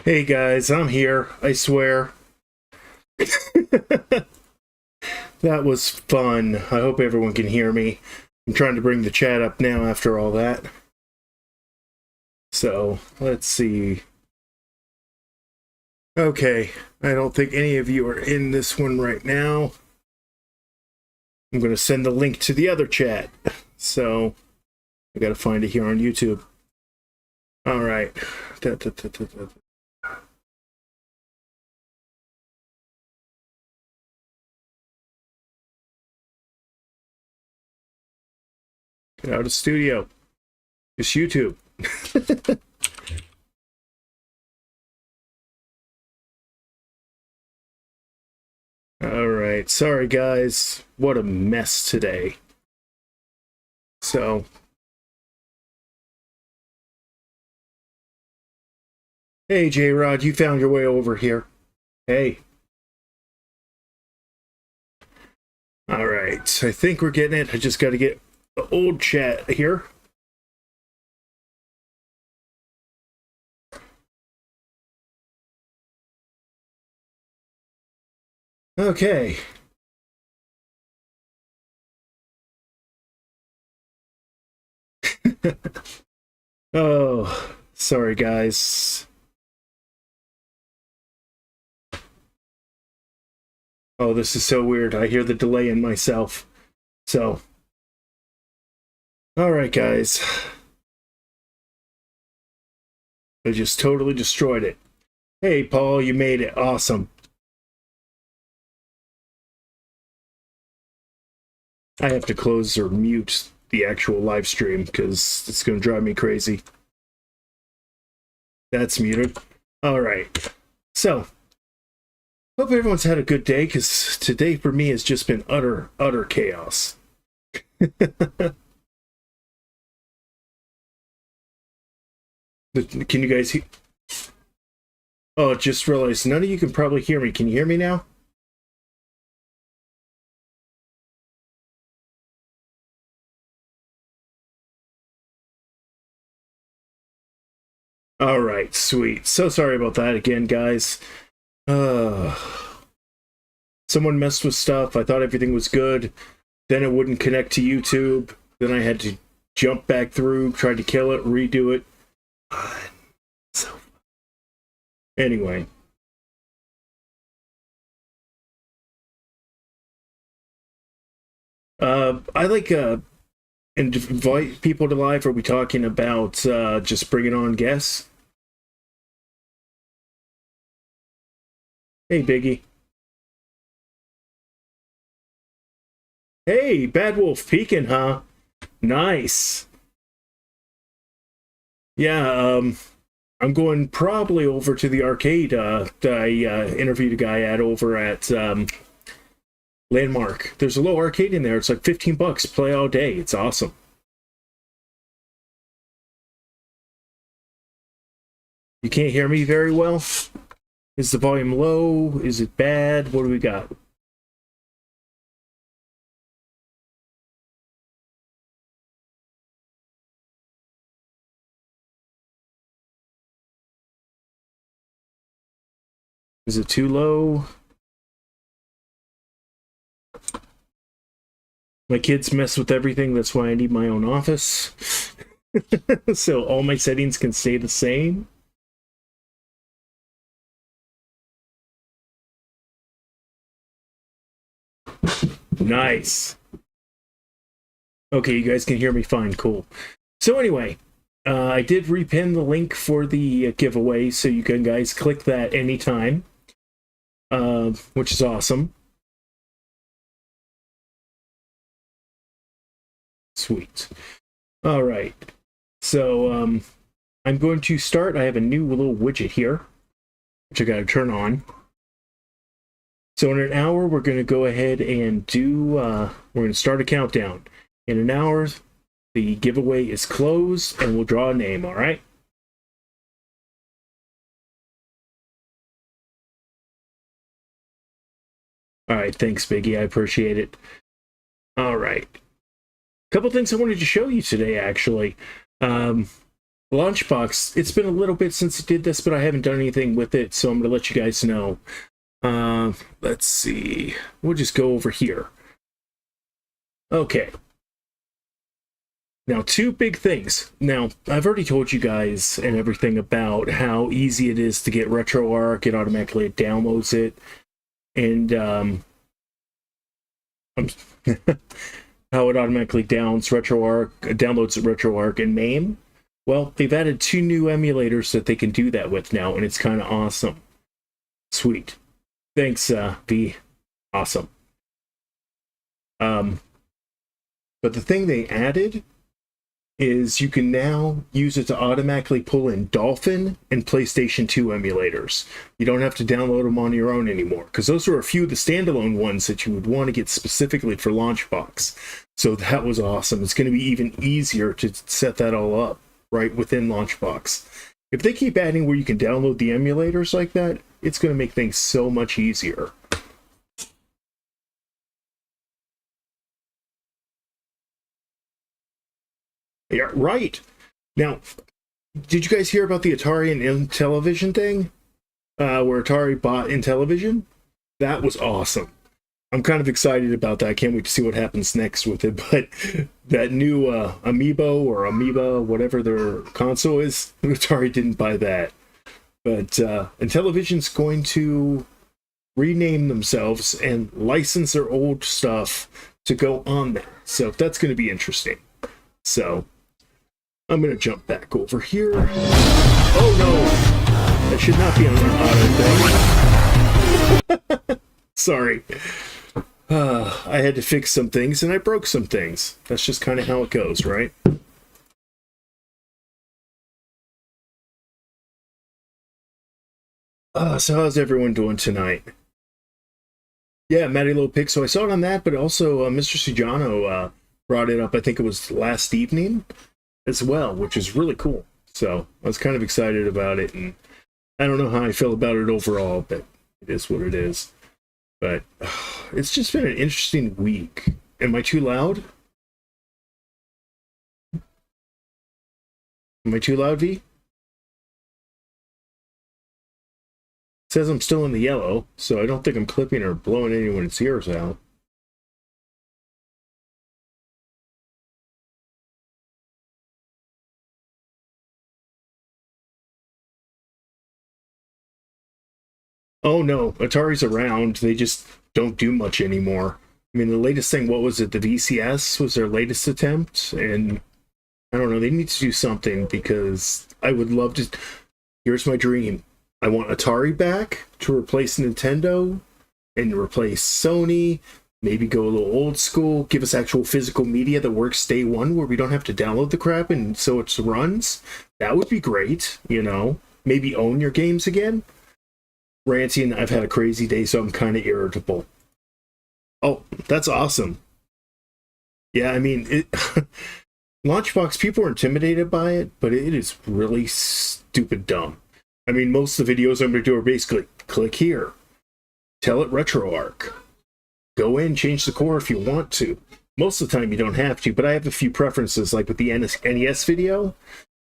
Hey guys, I'm here. I swear. That was fun. I hope everyone can hear me. I'm trying to bring the chat up now after all that. So, let's see. Okay, I don't think any of you are in this one right now. I'm going to send the link to the other chat. So, I got to find it here on YouTube. All right. Get out of studio. It's YouTube. All right. Sorry, guys. What a mess today. So, hey, J-Rod, you found your way over here. Hey. All right. I think we're getting it. I just got to get the old chat here. Okay. Oh, sorry, guys. Oh, this is so weird. I hear the delay in myself. So, all right, guys. I just totally destroyed it. Hey, Paul, you made it. Awesome. I have to close or mute the actual live stream because it's going to drive me crazy. That's muted. All right. So, hope everyone's had a good day because today for me has just been utter chaos. Can you guys hear? Oh, just realized none of you can probably hear me. Can you hear me now? All right, sweet. So sorry about that again, guys. Someone messed with stuff. I thought everything was good. Then it wouldn't connect to YouTube. Then I had to jump back through, try to kill it, redo it. So, anyway. I like invite people to live. Are we talking about just bringing on guests? Hey, Biggie. Hey, Bad Wolf peeking, huh? Nice. Yeah, I'm going probably over to the arcade. I interviewed a guy over at Landmark. There's a little arcade in there. It's like $15. Play all day. It's awesome. You can't hear me very well? Is the volume low? Is it bad? What do we got? Is it too low? My kids mess with everything. That's why I need my own office. So all my settings can stay the same. Nice. Okay, you guys can hear me fine. Cool. So anyway, I did repin the link for the giveaway, so you can guys click that anytime, which is awesome. Sweet. All right. So I'm going to start. I have a new little widget here, which I got to turn on. So in an hour, we're going to go ahead and do, we're going to start a countdown. In an hour, the giveaway is closed, and we'll draw a name, all right? All right, thanks, Biggie. I appreciate it. All right. A couple things I wanted to show you today, actually. Launchbox, it's been a little bit since it did this, but I haven't done anything with it, so I'm going to let you guys know. Let's see. We'll just go over here. Okay. Now, two big things. Now, I've already told you guys and everything about how easy it is to get RetroArch. It automatically downloads it. And how it automatically downloads RetroArch and MAME. Well, they've added 2 new emulators that they can do that with now, and it's kind of awesome. Sweet. Thanks, V. Awesome. But the thing they added is you can now use it to automatically pull in Dolphin and PlayStation 2 emulators. You don't have to download them on your own anymore, because those are a few of the standalone ones that you would want to get specifically for Launchbox. So that was awesome. It's going to be even easier to set that all up right within Launchbox. If they keep adding where you can download the emulators like that, it's going to make things so much easier. Yeah, right. Now, did you guys hear about the Atari and Intellivision thing? Where Atari bought Intellivision? That was awesome. I'm kind of excited about that. I can't wait to see what happens next with it. But that new Amiibo or Amoeba, whatever their console is, Atari didn't buy that. But Intellivision's going to rename themselves and license their old stuff to go on there. So that's going to be interesting. So I'm going to jump back over here. Oh no! That should not be on an auto thing. Sorry. I had to fix some things and I broke some things. That's just kind of how it goes, right? So how's everyone doing tonight? Yeah, Matty Low Pixel. I saw it on that, but also Mr. Sujano brought it up, I think it was last evening as well, which is really cool. So I was kind of excited about it, and I don't know how I feel about it overall, but it is what it is. But it's just been an interesting week. Am I too loud? Am I too loud, V? It says I'm still in the yellow, so I don't think I'm clipping or blowing anyone's ears out. Oh no, Atari's around. They just don't do much anymore. I mean, the latest thing, what was it? The VCS was their latest attempt, and I don't know. They need to do something, because I would love to. Here's my dream. I want Atari back to replace Nintendo and replace Sony. Maybe go a little old school. Give us actual physical media that works day one, where we don't have to download the crap and so it runs. That would be great, you know. Maybe own your games again. Ranting, I've had a crazy day, so I'm kind of irritable. Oh, that's awesome. Yeah, I mean, Launchbox, people are intimidated by it, but it is really stupid dumb. I mean, most of the videos I'm going to do are basically, click here, tell it RetroArch, go in, change the core if you want to. Most of the time you don't have to, but I have a few preferences, like with the NES video,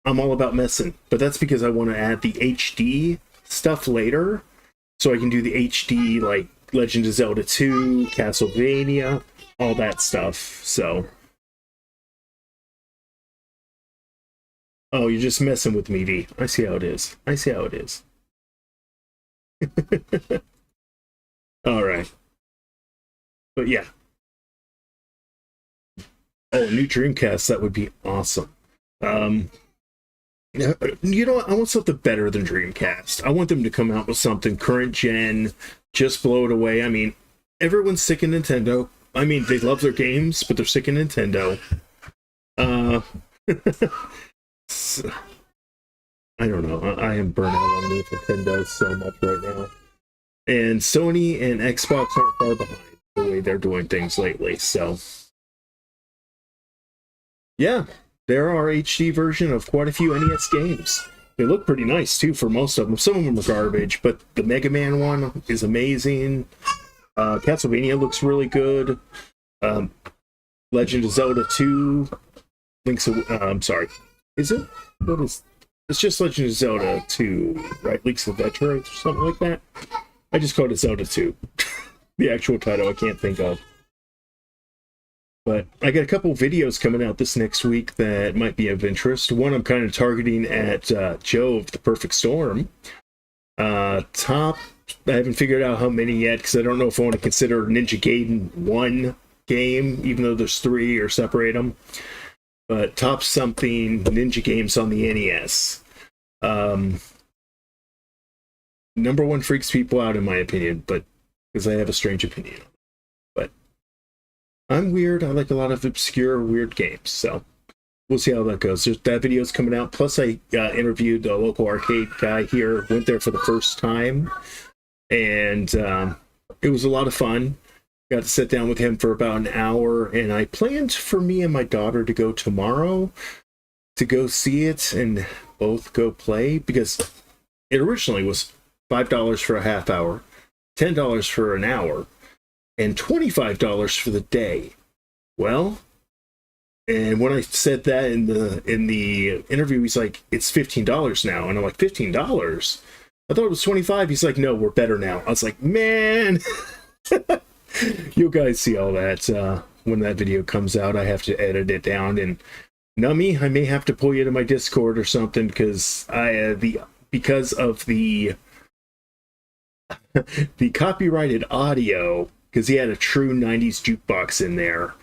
I'm all about messing, but that's because I want to add the HD stuff later, so I can do the HD, like Legend of Zelda 2, Castlevania, all that stuff, so. Oh, you're just messing with me, D. I see how it is. I see how it is. Alright. But yeah. Oh, new Dreamcast, that would be awesome. You know what? I want something better than Dreamcast. I want them to come out with something current gen, just blow it away. I mean, everyone's sick of Nintendo. I mean, they love their games, but they're sick of Nintendo. I don't know. I am burnt out on Nintendo so much right now. And Sony and Xbox aren't far behind the way they're doing things lately, so. Yeah, there are HD version of quite a few NES games. They look pretty nice, too, for most of them. Some of them are garbage, but the Mega Man one is amazing. Castlevania looks really good. Legend of Zelda 2, I'm sorry. Is it? What is? It's just Legend of Zelda 2, right? Leaks of Veterate or something like that. I just called it Zelda 2. The actual title I can't think of. But I got a couple videos coming out this next week that might be of interest. One I'm kind of targeting at Jove, The Perfect Storm. Top, I haven't figured out how many yet because I don't know if I want to consider Ninja Gaiden one game, even though there's three, or separate them. But top something Ninja games on the NES. Number one freaks people out in my opinion, but because I have a strange opinion. But I'm weird. I like a lot of obscure, weird games. So we'll see how that goes. That video's coming out. Plus, I interviewed a local arcade guy here. Went there for the first time, and it was a lot of fun. Got to sit down with him for about an hour, and I planned for me and my daughter to go tomorrow to go see it and both go play, because it originally was $5 for a half hour, $10 for an hour, and $25 for the day. Well, and when I said that in the interview, he's like, "It's $15 now," and I'm like, $15? I thought it was $25. He's like, "No, we're better now." I was like, "Man." You guys see all that when that video comes out. I have to edit it down, and Nummy, I may have to pull you to my Discord or something, because because of the the copyrighted audio, because he had a true 90s jukebox in there.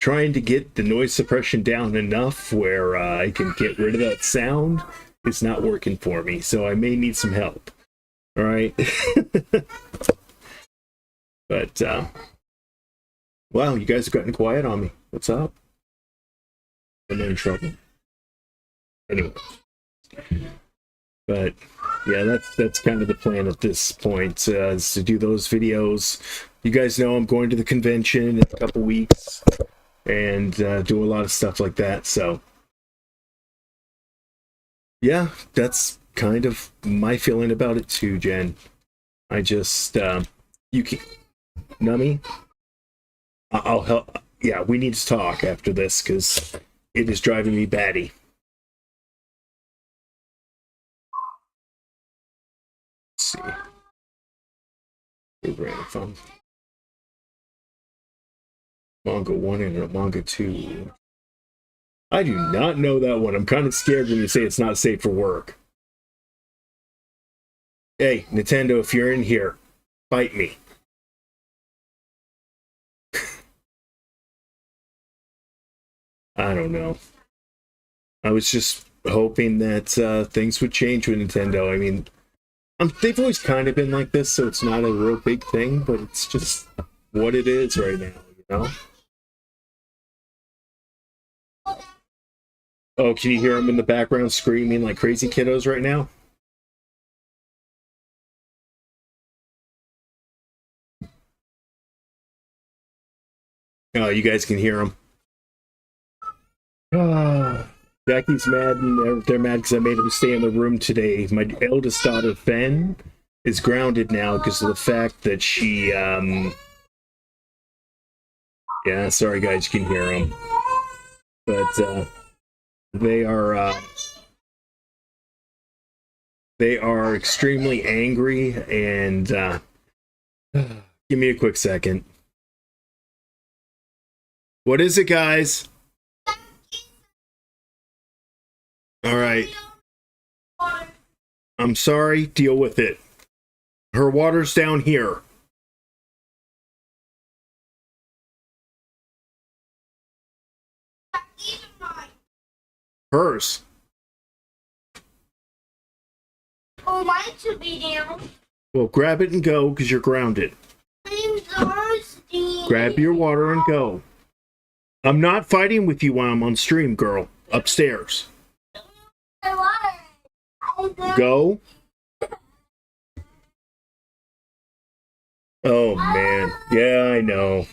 Trying to get the noise suppression down enough where I can get rid of that sound is not working for me, so I may need some help. All right. But wow, you guys have gotten quiet on me. What's up? I'm in trouble. Anyway, but yeah, that's kind of the plan at this point, is to do those videos. You guys know I'm going to the convention in a couple weeks and do a lot of stuff like that. So yeah, that's kind of my feeling about it too, Jen. I just you can Nummy, I'll help. Yeah, we need to talk after this because it is driving me batty. Let's see. Phone. Manga 1 and Manga 2. I do not know that one. I'm kind of scared when you say it's not safe for work. Hey, Nintendo, if you're in here, fight me. I don't know. I was just hoping that things would change with Nintendo. I mean, they've always kind of been like this, so it's not a real big thing, but it's just what it is right now, you know? Oh, can you hear them in the background screaming like crazy kiddos right now? Oh, you guys can hear them. Jackie's mad, and they're mad because I made them stay in the room today. My eldest daughter, Ben, is grounded now because of the fact that she, yeah, sorry guys, you can hear them. But, they are extremely angry, and, give me a quick second. What is it, guys? All right. I'm sorry. Deal with it. Her water's down here. Hers. Oh, mine should be down. Well, grab it and go, because you're grounded. I'm thirsty. Grab your water and go. I'm not fighting with you while I'm on stream, girl. Upstairs. Go. Oh, man. Yeah, I know.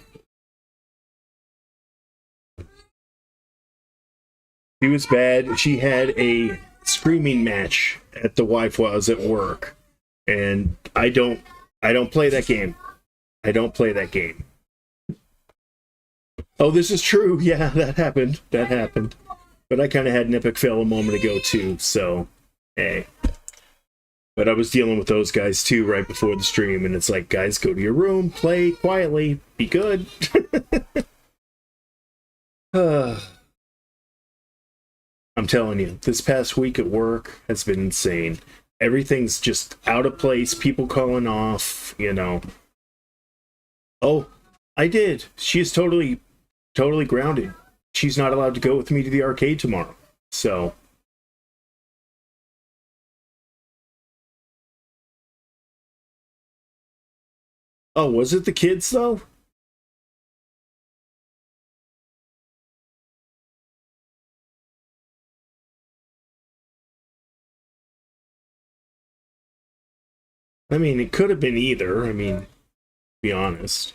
She was bad. She had a screaming match at the wife while I was at work. And I don't play that game. I don't play that game. Oh, this is true. Yeah, that happened. That happened. But I kind of had an epic fail a moment ago, too, so, hey. But I was dealing with those guys, too, right before the stream, and it's like, guys, go to your room, play quietly, be good. I'm telling you, this past week at work has been insane. Everything's just out of place, people calling off, you know. Oh, I did. She is totally grounded. She's not allowed to go with me to the arcade tomorrow. So. Oh, was it the kids, though? I mean, it could have been either. I mean, to be honest.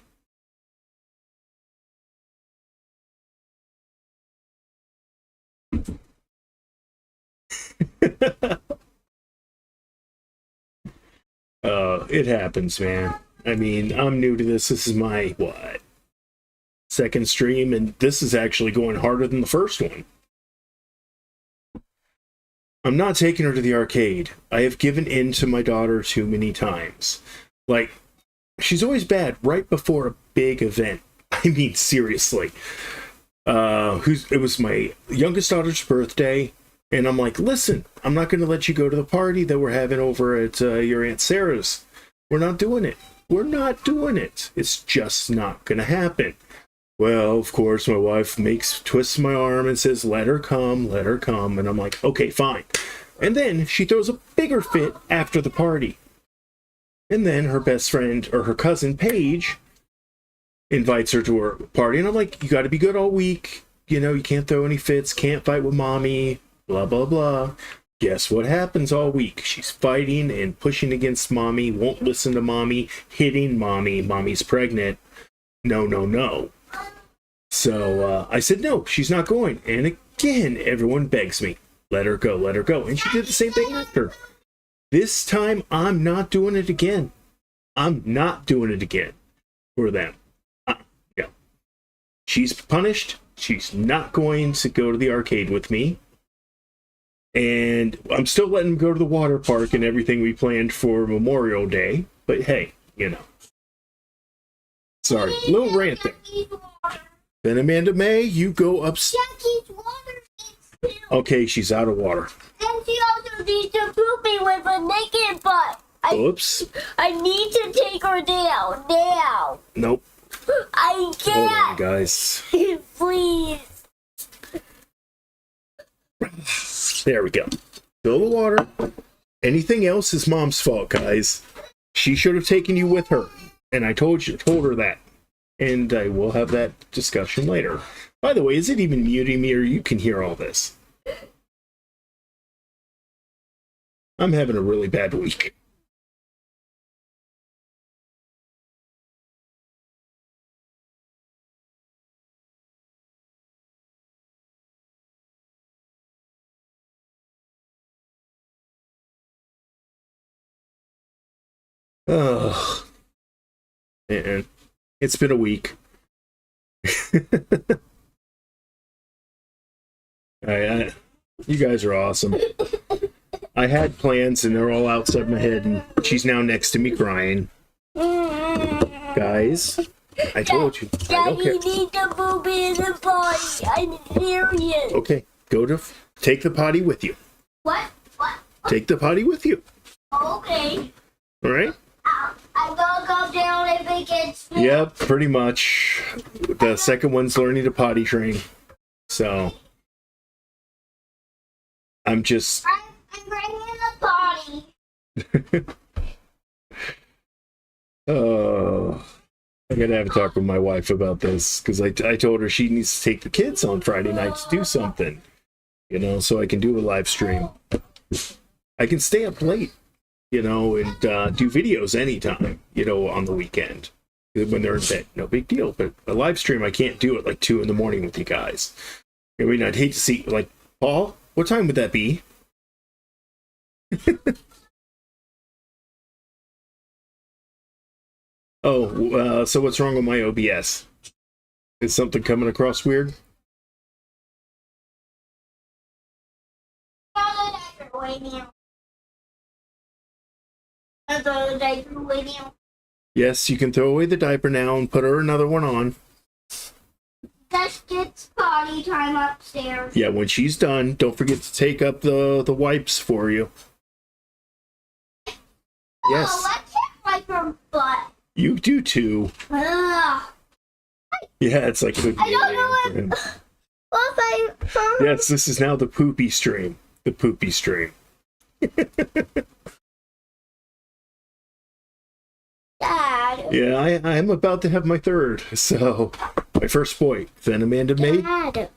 It happens, man. I mean, I'm new to this. This is my, what, second stream, and this is actually going harder than the first one. I'm not taking her to the arcade. I have given in to my daughter too many times. Like, she's always bad right before a big event. I mean, seriously. It was my youngest daughter's birthday, and I'm like, listen, I'm not going to let you go to the party that we're having over at your Aunt Sarah's. We're not doing it. We're not doing it. It's just not going to happen. Well, of course, my wife twists my arm and says, let her come. And I'm like, okay, fine. And then she throws a bigger fit after the party. And then her best friend, or her cousin, Paige, invites her to her party. And I'm like, you got to be good all week. You know, you can't throw any fits, can't fight with mommy, blah, blah, blah. Guess what happens all week? She's fighting and pushing against mommy, won't listen to mommy, hitting mommy. Mommy's pregnant. No. So I said, no, she's not going. And again, everyone begs me, let her go. And she did the same thing after. This time, I'm not doing it again. I'm not doing it again for them. Yeah. She's punished. She's not going to go to the arcade with me. And I'm still letting them go to the water park and everything we planned for Memorial Day. But hey, you know. Sorry, little rant there. Then Amanda May, you go upstairs. Okay, she's out of water. And she also needs to poop me with a naked butt. Oops. I need to take her down now. Nope. I can't. Hold on, guys. Please. There we go. Fill the water. Anything else is mom's fault, guys. She should have taken you with her. And I told her that. And I will have that discussion later. By the way, is it even muting me or you can hear all this? I'm having a really bad week. Oh, man. It's been a week. You guys are awesome. I had plans and they're all outside my head, and she's now next to me crying. Guys, I told you. I don't care. Daddy needs to poop in the potty. I'm serious. Okay, take the potty with you. What? Take the potty with you. Okay. All right? I'm gonna go down if it gets. Yep, pretty much. The second one's learning to potty train. So, I'm bringing the potty. Oh, I gotta have a talk with my wife about this, because I told her she needs to take the kids on Friday night to do something, you know, so I can do a live stream. I can stay up late, you know, and do videos anytime, you know, on the weekend when they're in bed. No big deal. But a live stream, I can't do it like 2 in the morning with you guys. I mean, I'd hate to see, like, Paul, what time would that be? Oh, so what's wrong with my OBS? Is something coming across weird? Throw the diaper away now. I'll throw the diaper away now. Yes, you can throw away the diaper now and put her another one on. Gus gets potty time upstairs. Yeah, when she's done, don't forget to take up the wipes for you. Yes. Oh, I can't wipe her butt. You do too. Ugh. Yeah, it's like a good I don't game know for him. What if I... Yes, this is now the poopy stream. The poopy stream. Dad. Yeah, I'm about to have my third. So, my first boy. Then Amanda May. Dad. I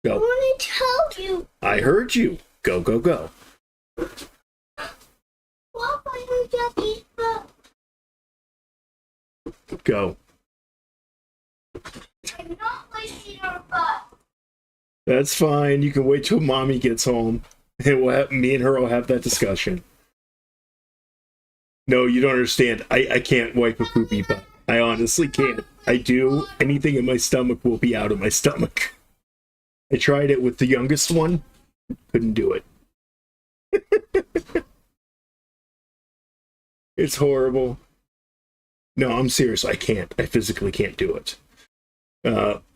Go. want to tell you. I heard you. Go, go, go. What if I got these books? Go. I'm not washing her butt. That's fine. You can wait till mommy gets home. And me and her will have that discussion. No, you don't understand. I can't wipe a poopy butt. I honestly can't. I do. Anything in my stomach will be out of my stomach. I tried it with the youngest one. Couldn't do it. It's horrible. No, I'm serious. I can't. I physically can't do it.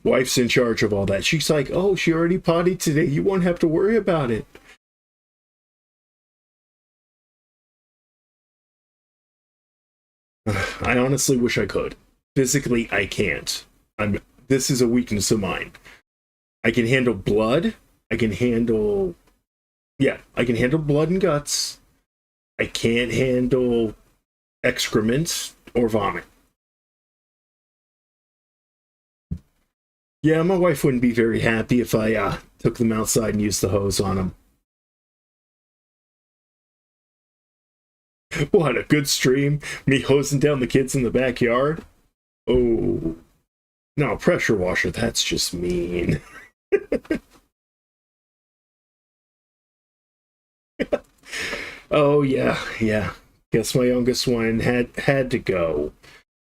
Wife's in charge of all that. She's like, oh, she already pottied today. You won't have to worry about it. I honestly wish I could. Physically, I can't. This is a weakness of mine. I can handle blood. I can handle blood and guts. I can't handle excrement or vomit. Yeah, my wife wouldn't be very happy if I took them outside and used the hose on them. What, a good stream? Me hosing down the kids in the backyard? Oh. No, pressure washer, that's just mean. Oh, yeah. Guess my youngest one had to go.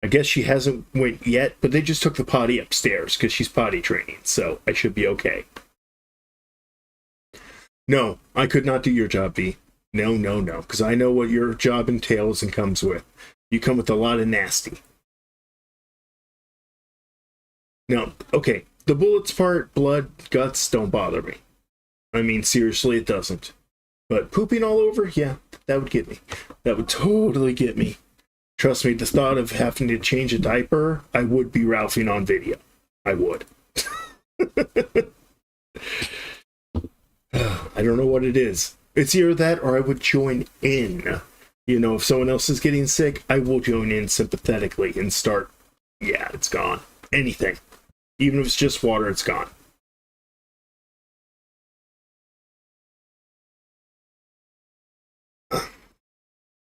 I guess she hasn't went yet, but they just took the potty upstairs because she's potty training, so I should be okay. No, I could not do your job, V. No, because I know what your job entails and comes with. You come with a lot of nasty. No, okay, the bullets part, blood, guts, don't bother me. I mean, seriously, it doesn't. But pooping all over, yeah, that would get me. That would totally get me. Trust me, the thought of having to change a diaper, I would be Ralphing on video. I would. I don't know what it is. It's either that or I would join in. You know, if someone else is getting sick, I will join in sympathetically and start, yeah, it's gone. Anything. Even if it's just water, it's gone.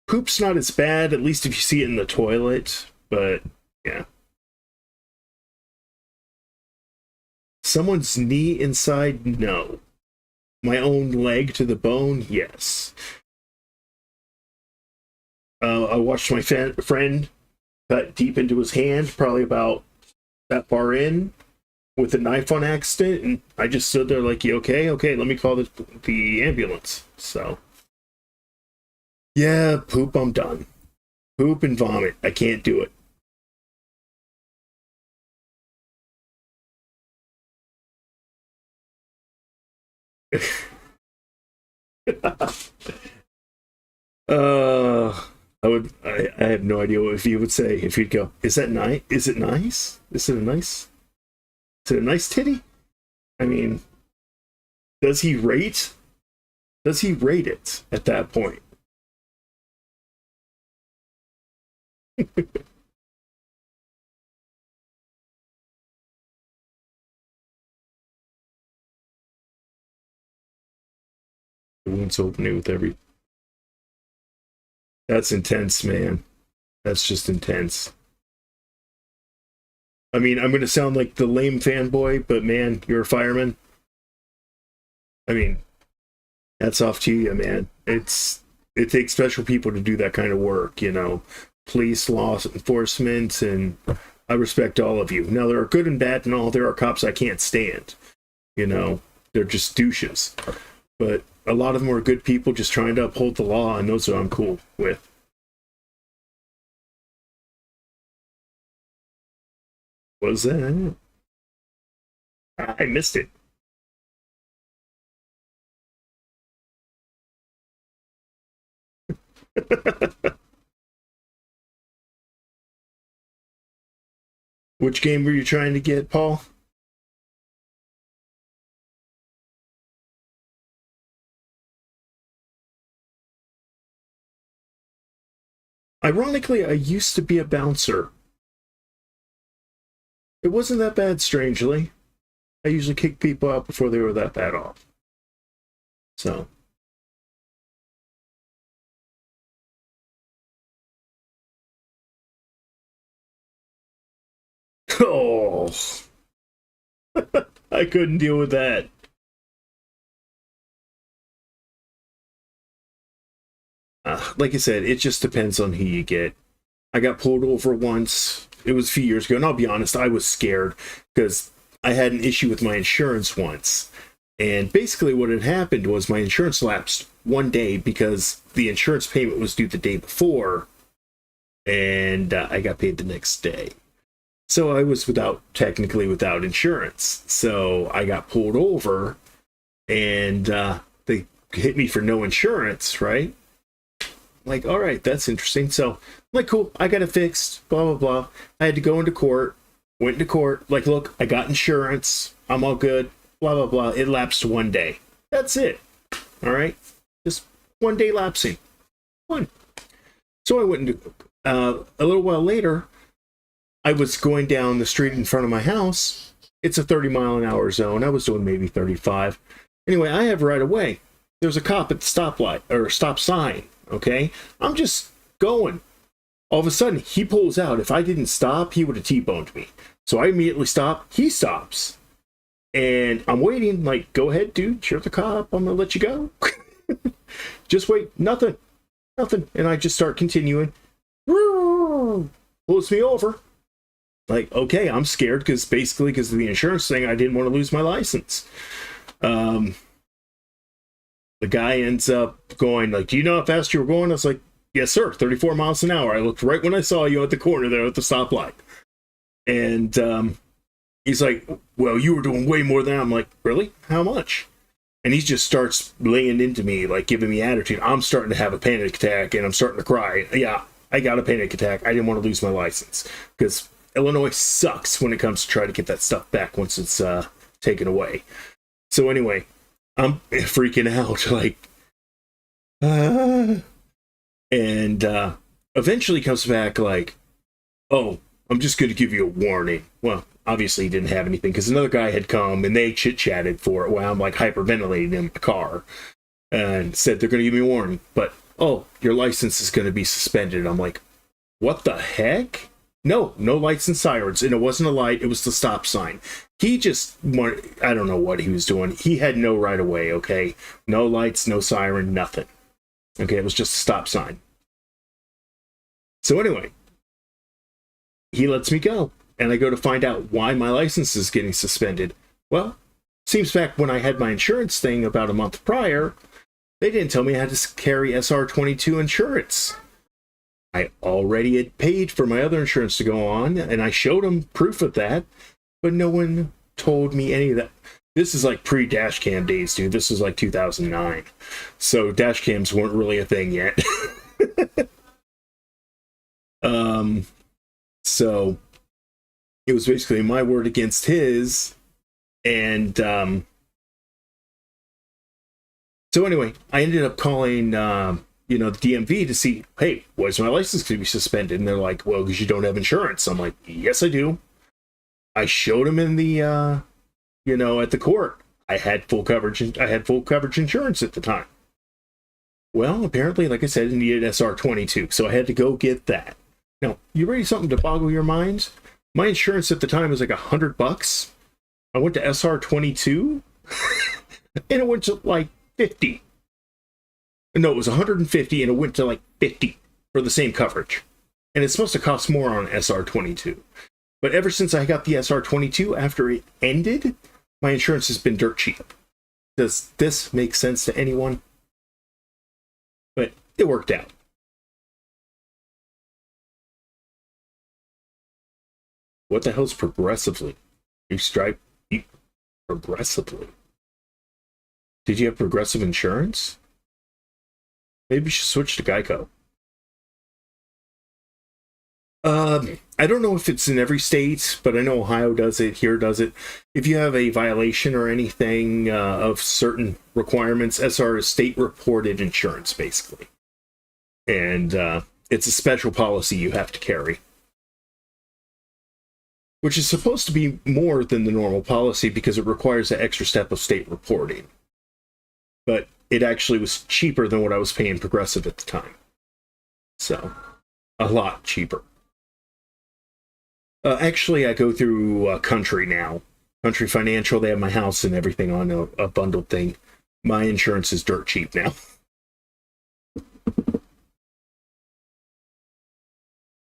Poop's not as bad, at least if you see it in the toilet, but yeah. Someone's knee inside? No. My own leg to the bone? Yes. I watched my friend cut deep into his hand, probably about that far in, with a knife on accident, and I just stood there like, you okay? Okay, let me call the ambulance. So, yeah, poop, I'm done. Poop and vomit, I can't do it. I have no idea what you would say if you'd go, is that nice? Is it nice? Is it a nice titty? I mean, does he rate it at that point? Everyone's opening with every. That's intense, man. That's just intense. I mean, I'm going to sound like the lame fanboy, but man, you're a fireman. I mean, hats off to you, man. It takes special people to do that kind of work, you know. Police, law enforcement, and I respect all of you. Now, there are good and bad and all. There are cops I can't stand. You know, they're just douches. But a lot of them are good people just trying to uphold the law, and those are I'm cool with. What was that? I missed it. Which game were you trying to get, Paul? Ironically, I used to be a bouncer. It wasn't that bad, strangely. I usually kicked people out before they were that bad off. So. Oh. I couldn't deal with that. Like I said, it just depends on who you get. I got pulled over once. It was a few years ago, and I'll be honest, I was scared because I had an issue with my insurance once. And basically what had happened was my insurance lapsed one day because the insurance payment was due the day before, and I got paid the next day. So I was technically without insurance. So I got pulled over, and they hit me for no insurance, right? Like, all right, that's interesting. So I'm like, cool, I got it fixed, blah, blah, blah. I had to go into court, went into court, like, look, I got insurance, I'm all good, blah, blah, blah. It lapsed one day. That's it. All right? Just one day lapsing. One. So I went into, a little while later, I was going down the street in front of my house. It's a 30-mile-an-hour zone. I was doing maybe 35. Anyway, I have right away. There's a cop at the stoplight, or stop sign. Okay, I'm just going. All of a sudden, he pulls out. If I didn't stop, he would have T-boned me. So I immediately stop. He stops. And I'm waiting, like, go ahead, dude. You're the cop. I'm going to let you go. Just wait. Nothing. Nothing. And I just start continuing. Pulls me over. Like, okay, I'm scared because basically because of the insurance thing, I didn't want to lose my license. The guy ends up going, like, do you know how fast you were going? I was like, yes, sir, 34 miles an hour. I looked right when I saw you at the corner there at the stoplight. And he's like, well, you were doing way more than that. I'm like, really? How much? And he just starts laying into me, like giving me attitude. I'm starting to have a panic attack, and I'm starting to cry. Yeah, I got a panic attack. I didn't want to lose my license because Illinois sucks when it comes to try to get that stuff back once it's taken away. So anyway, I'm freaking out, like, and eventually comes back like, oh, I'm just going to give you a warning. Well, obviously he didn't have anything because another guy had come and they chit-chatted for it while I'm like hyperventilating in the car and said they're going to give me a warning. But, oh, your license is going to be suspended. I'm like, what the heck? No lights and sirens. And it wasn't a light. It was the stop sign. He just wanted, I don't know what he was doing. He had no right of way, okay? No lights, no siren, nothing. Okay, it was just a stop sign. So anyway, he lets me go. And I go to find out why my license is getting suspended. Well, seems back when I had my insurance thing about a month prior, they didn't tell me I had to carry SR22 insurance. I already had paid for my other insurance to go on, and I showed them proof of that, but no one told me any of that. This is like pre-dash cam days, dude. This is like 2009. So dash cams weren't really a thing yet. So it was basically my word against his, and so anyway, I ended up calling the DMV to see, hey, why is my license going to be suspended? And they're like, well, because you don't have insurance. I'm like, yes, I do. I showed them in the at the court. I had full coverage. I had full coverage insurance at the time. Well, apparently, like I said, it needed SR22, so I had to go get that. Now, you ready something to boggle your mind? My insurance at the time was like $100. I went to SR22, and it went to like 50. No, it was 150, and it went to like 50 for the same coverage. And it's supposed to cost more on SR22. But ever since I got the SR22, after it ended, my insurance has been dirt cheap. Does this make sense to anyone? But it worked out. What the hell's progressively? You stripe progressively. Did you have progressive insurance? Maybe you should switch to Geico. I don't know if it's in every state, but I know Ohio does it, here does it. If you have a violation or anything of certain requirements, SR is state-reported insurance, basically. And it's a special policy you have to carry, which is supposed to be more than the normal policy because it requires the extra step of state reporting. But it actually was cheaper than what I was paying Progressive at the time. So, a lot cheaper. Actually, I go through Country now. Country Financial, they have my house and everything on a bundled thing. My insurance is dirt cheap now.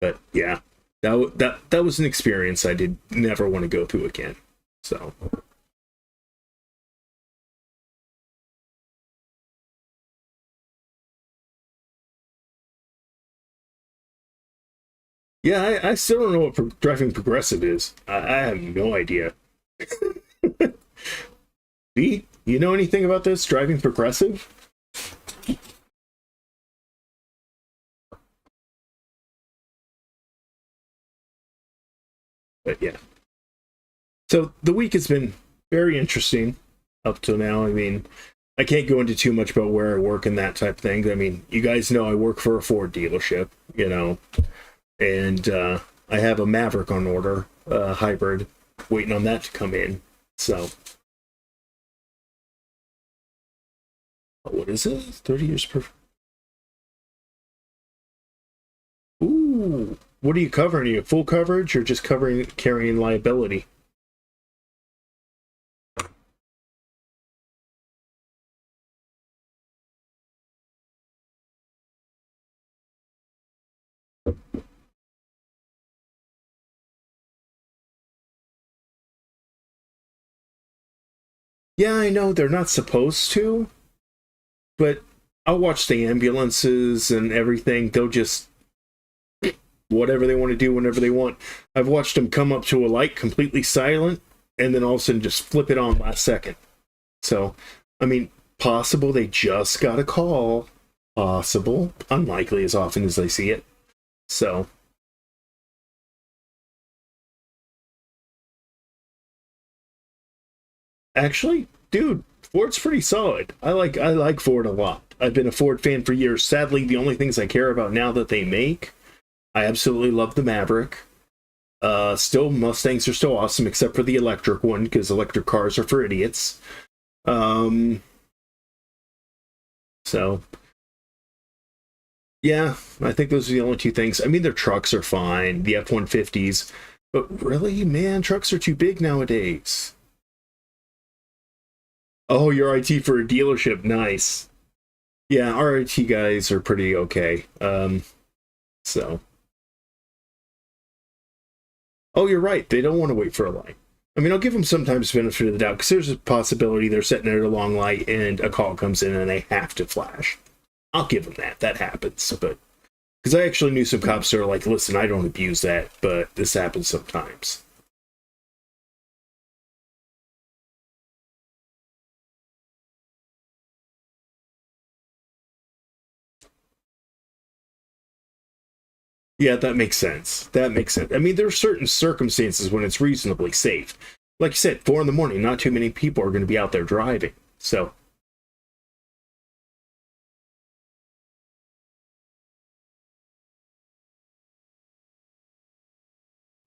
But yeah, that was an experience I did never want to go through again. So. Yeah, I still don't know what driving Progressive is. I have no idea. B, you know anything about this, driving Progressive? But yeah. So the week has been very interesting up till now. I mean, I can't go into too much about where I work and that type of thing. I mean, you guys know I work for a Ford dealership, you know. And I have a Maverick on order, hybrid, waiting on that to come in. So, what is it? 30 years per. Ooh, what are you covering? Are you full coverage or just carrying liability? Yeah, I know they're not supposed to, but I'll watch the ambulances and everything. They'll just whatever they want to do whenever they want. I've watched them come up to a light completely silent and then all of a sudden just flip it on last second. So, I mean, possible they just got a call. Possible. Unlikely as often as they see it. So. Actually, dude, Ford's pretty solid. I like Ford a lot. I've been a Ford fan for years. Sadly, the only things I care about now that they make, I absolutely love the Maverick. Still, Mustangs are still awesome, except for the electric one, because electric cars are for idiots. So, yeah, I think those are the only two things. I mean, their trucks are fine, the F-150s, but really, man, trucks are too big nowadays. Oh, you're IT for a dealership. Nice. Yeah, our IT guys are pretty okay. So. Oh, you're right. They don't want to wait for a light. I mean, I'll give them sometimes benefit of the doubt because there's a possibility they're sitting at a long light and a call comes in and they have to flash. I'll give them that. That happens. But because I actually knew some cops that are like, listen, I don't abuse that, but this happens sometimes. Yeah, that makes sense. That makes sense. I mean, there are certain circumstances when it's reasonably safe. Like you said, 4 a.m, not too many people are going to be out there driving. So.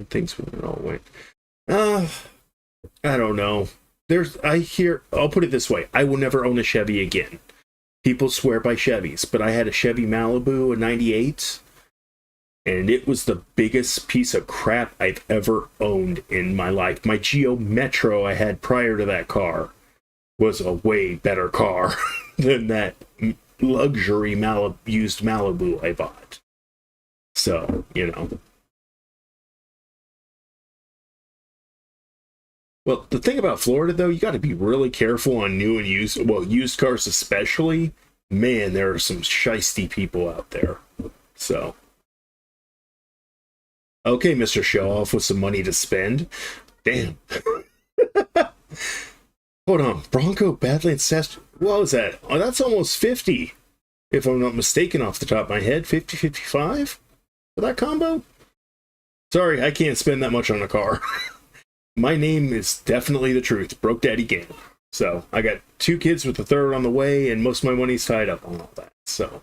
Things when it all went. I don't know. I'll put it this way. I will never own a Chevy again. People swear by Chevys, but I had a Chevy Malibu in 98. And it was the biggest piece of crap I've ever owned in my life. My Geo Metro I had prior to that car was a way better car than that luxury used Malibu I bought. So, you know. Well, the thing about Florida, though, you got to be really careful on new and used, well, used cars especially. Man, there are some shisty people out there. So, okay, Mr. Show Off with some money to spend. Damn. Hold on, Bronco Badlands Test. What was that? Oh, that's almost 50, if I'm not mistaken, off the top of my head. 50, 55 for that combo? Sorry, I can't spend that much on a car. My name is definitely the truth. Broke Daddy Game. So, I got 2 kids with a third on the way, and most of my money's tied up on all that. So.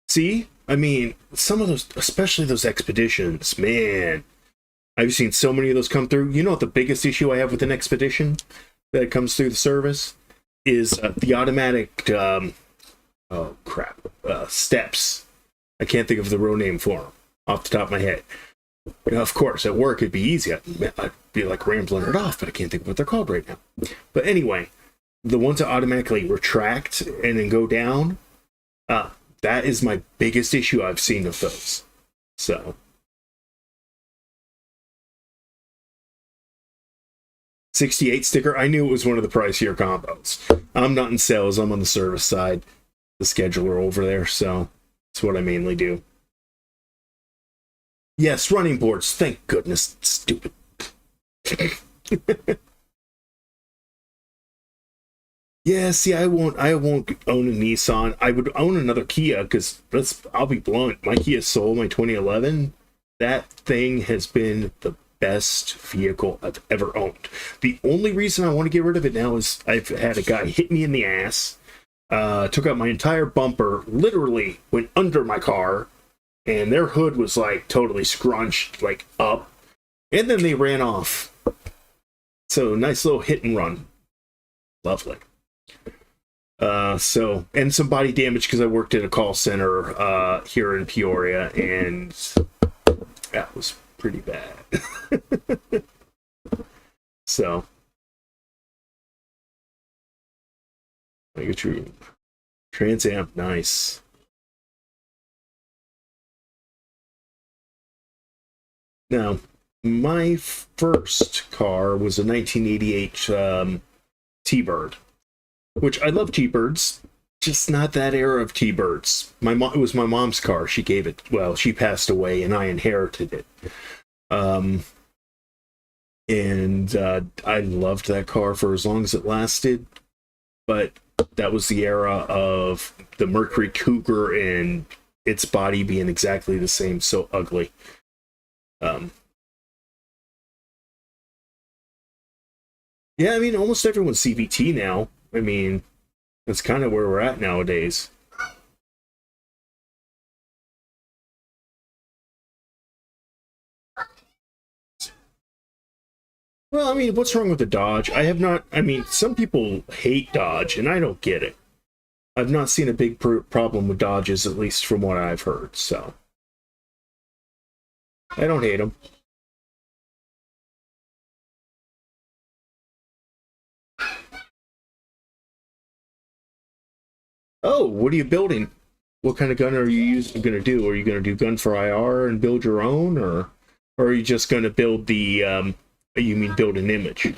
See? I mean, some of those, especially those expeditions, man. I've seen so many of those come through. You know what the biggest issue I have with an expedition that comes through the service is the automatic, oh crap, steps. I can't think of the real name for them off the top of my head. You know, of course, at work it'd be easy. I'd be like rambling it off, but I can't think of what they're called right now. But anyway, the ones that automatically retract and then go down, that is my biggest issue I've seen of those. So. 68 sticker. I knew it was one of the pricier combos. I'm not in sales. I'm on the service side. The scheduler over there. So that's what I mainly do. Yes, running boards. Thank goodness. Stupid. Yeah, see, I won't own a Nissan. I would own another Kia because I'll be blunt. My Kia Soul, my 2011, that thing has been the best vehicle I've ever owned. The only reason I want to get rid of it now is I've had a guy hit me in the ass, took out my entire bumper, literally went under my car, and their hood was like totally scrunched like up, and then they ran off. So nice little hit and run. Lovely. So, and some body damage because I worked at a call center here in Peoria, and that was pretty bad. So, I get your Trans Am, nice. Now, my first car was a 1988 T-Bird, which I love T-Birds, just not that era of T-Birds. It was my mom's car. She gave it, well, she passed away and I inherited it. And I loved that car for as long as it lasted, but that was the era of the Mercury Cougar and its body being exactly the same, so ugly. Yeah, I mean, almost everyone's CVT now. I mean, that's kind of where we're at nowadays. Well, I mean, what's wrong with the Dodge? I mean, some people hate Dodge, and I don't get it. I've not seen a big problem with Dodges, at least from what I've heard, so. I don't hate them. Oh, what are you building? What kind of gun are you going to do? Are you going to do gun for IR and build your own, or are you just going to build the, you mean build an image?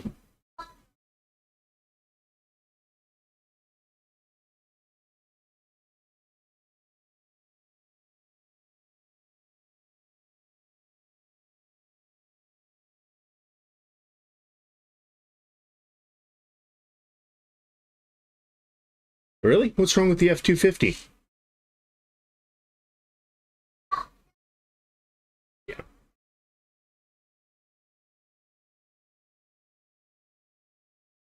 Really? What's wrong with the F-250? Yeah.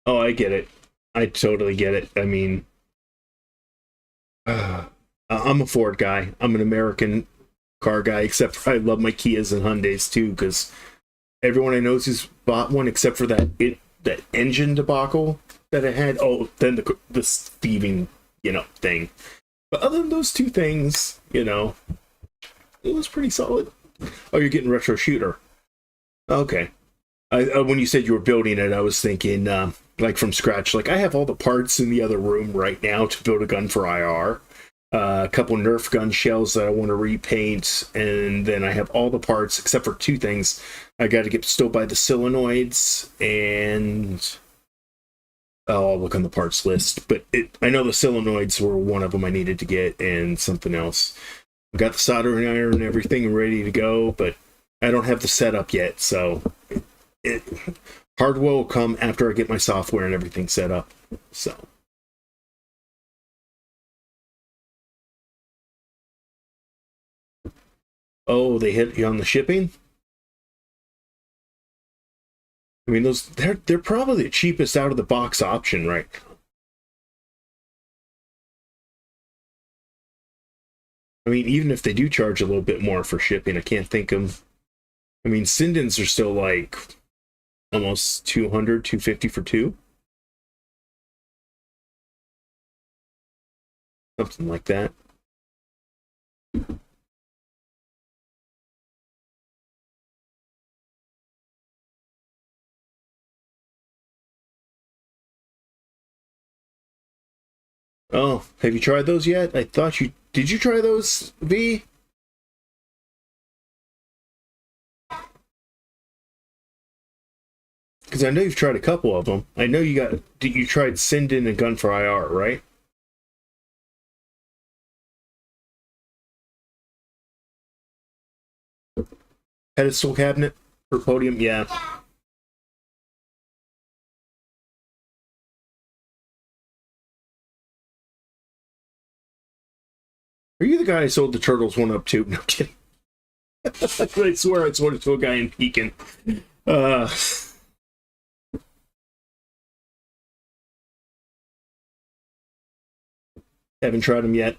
Oh, I get it. I totally get it. I mean, I'm a Ford guy. I'm an American car guy, except for I love my Kias and Hyundais too, because everyone I know who's bought one, except for that engine debacle that it had. Oh, then the thieving, thing. But other than those two things, it was pretty solid. Oh, you're getting retro shooter. Okay. When you said you were building it, I was thinking, like from scratch. Like I have all the parts in the other room right now to build a gun for IR. A couple Nerf gun shells that I want to repaint, and then I have all the parts except for two things. I got to get still by the solenoids, and I'll look on the parts list. But I know the solenoids were one of them I needed to get, and something else. I got the soldering iron and everything ready to go, but I don't have the setup yet. So hardware will come after I get my software and everything set up. So. Oh, they hit you on the shipping? I mean, they're probably the cheapest out of the box option right now. I mean, even if they do charge a little bit more for shipping, I can't think of. I mean, Sinden's are still like almost 200, 250 for two. Something like that. Oh, have you tried those yet? I thought you did. You try those, V? Because I know you've tried a couple of them. I know you tried Sinden and Gun for IR, right? Pedestal cabinet for podium, yeah. Are you the guy I sold the Turtles one up to? No kidding. I swear I sold it to a guy in Pekin. Haven't tried them yet.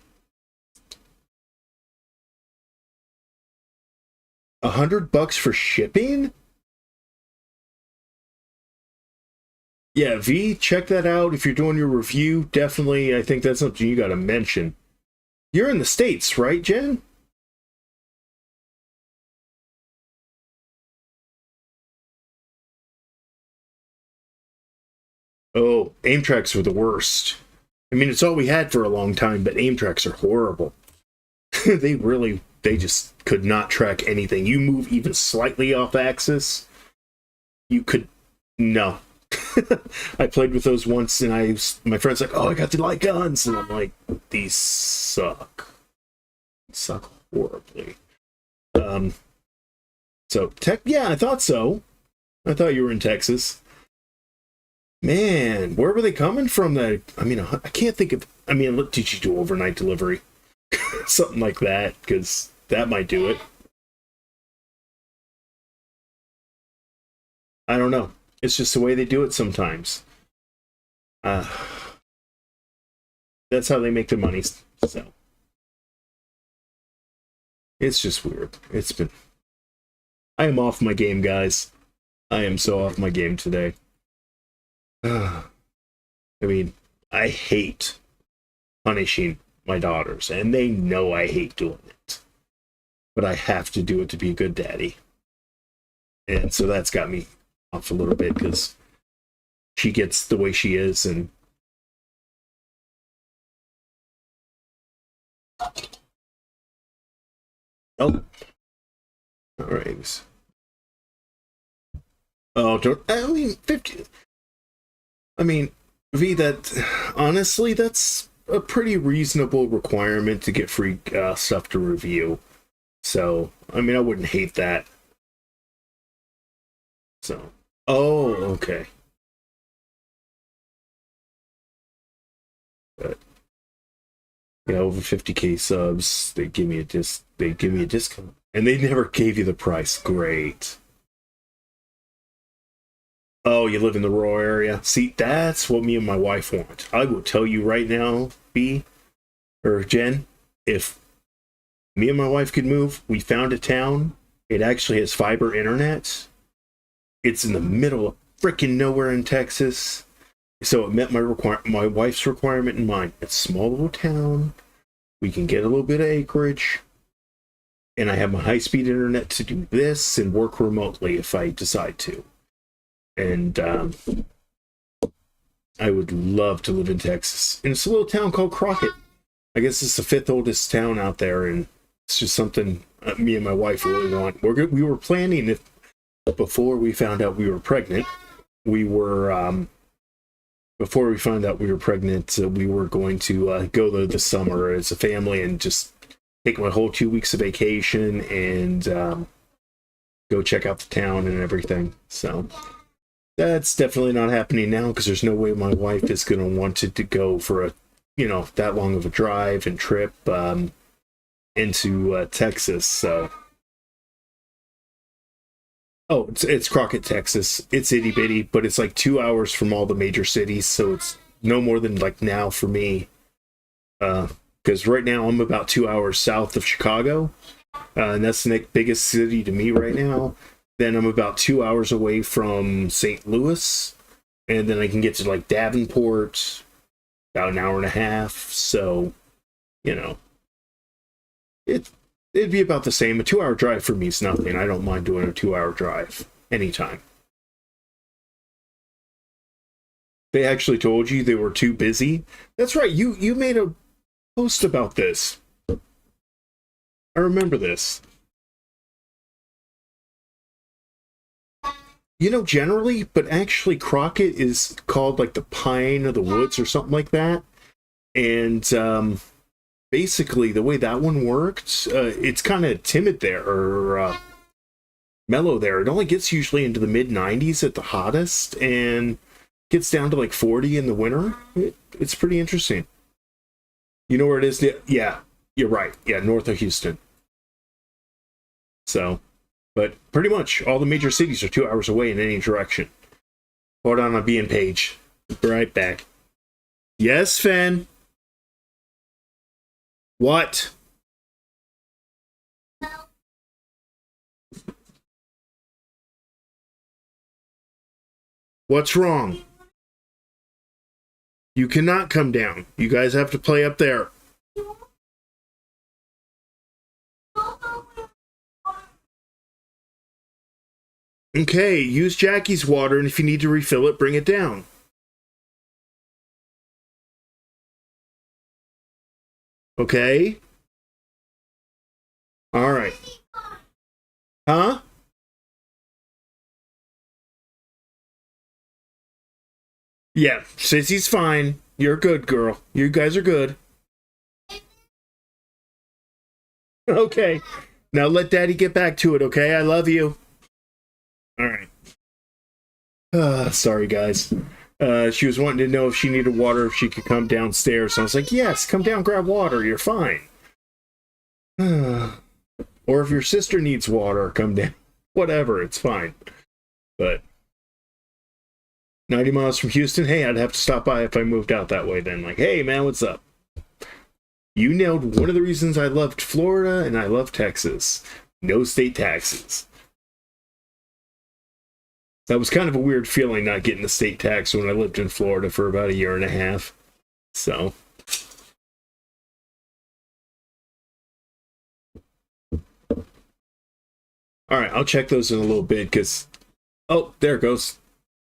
$100 for shipping? Yeah, V, check that out. If you're doing your review, definitely, I think that's something you got to mention. You're in the States, right, Jen? Oh, aim tracks were the worst. I mean, it's all we had for a long time, but aim tracks are horrible. they just could not track anything. You move even slightly off axis, no. I played with those once, and my friend's like, "Oh, I got the light guns," and I'm like, "These suck horribly." So yeah, I thought so. I thought you were in Texas. Man, where were they coming from? That I mean, I can't think of. I mean, did you do overnight delivery? Something like that, because that might do it. I don't know. It's just the way they do it sometimes. That's how they make their money. So it's just weird. I am off my game, guys. I am so off my game today. I mean, I hate punishing my daughters, and they know I hate doing it. But I have to do it to be a good daddy. And so that's got me off a little bit, because she gets the way she is, and oh, all right. Oh, I mean, 50. I mean, V, that honestly, that's a pretty reasonable requirement to get free stuff to review. So, I mean, I wouldn't hate that. So, oh, okay. But yeah, over 50K subs, they give me a discount, and they never gave you the price. Great. Oh, you live in the rural area? See, that's what me and my wife want. I will tell you right now, B, or Jen, if me and my wife could move, we found a town, it actually has fiber internet. It's in the middle of freaking nowhere in Texas. So it met my wife's requirement in mind. It's a small little town. We can get a little bit of acreage. And I have my high-speed internet to do this and work remotely if I decide to. And I would love to live in Texas. And it's a little town called Crockett. I guess it's the 5th oldest town out there, and it's just something me and my wife really want. We were planning it before we found out we were pregnant. Before we found out we were pregnant, we were going to go there this summer as a family and just take my whole 2 weeks of vacation and go check out the town and everything. So that's definitely not happening now because there's no way my wife is going to want to go for a, that long of a drive and trip into Texas. So, oh, it's Crockett, Texas. It's itty bitty, but it's like 2 hours from all the major cities. So it's no more than like now for me. Because right now I'm about 2 hours south of Chicago. And that's the biggest city to me right now. Then I'm about 2 hours away from St. Louis. And then I can get to like Davenport, about an hour and a half. So, it'd be about the same. A 2 hour drive for me is nothing. I don't mind doing a 2 hour drive anytime. They actually told you they were too busy. That's right. You made a post about this. I remember this. Generally, but actually Crockett is called like the Pine of the Woods or something like that. And basically the way that one worked, it's kind of timid there, or mellow there. It only gets usually into the mid 90s at the hottest and gets down to like 40 in the winter. It's pretty interesting. You know where it is? Yeah, you're right. Yeah, north of Houston. So, but pretty much all the major cities are 2 hours away in any direction. Hold on, I'm being Paige. Be right back. Yes, Fen? What? What's wrong? You cannot come down. You guys have to play up there. Okay, use Jackie's water, and if you need to refill it, bring it down. Okay? All right. Huh? Yeah, Sissy's fine. You're good, girl. You guys are good. Okay. Now let Daddy get back to it, okay? I love you. All right. Sorry, guys. She was wanting to know if she needed water, if she could come downstairs. So I was like, yes, come down, grab water. You're fine. Or if your sister needs water, come down. Whatever, it's fine. But 90 miles from Houston, hey, I'd have to stop by if I moved out that way then. Like, hey, man, what's up? You nailed one of the reasons I loved Florida and I love Texas. No state taxes. That was kind of a weird feeling not getting the state tax when I lived in Florida for about a year and a half. So. Alright, I'll check those in a little bit because... Oh, there it goes.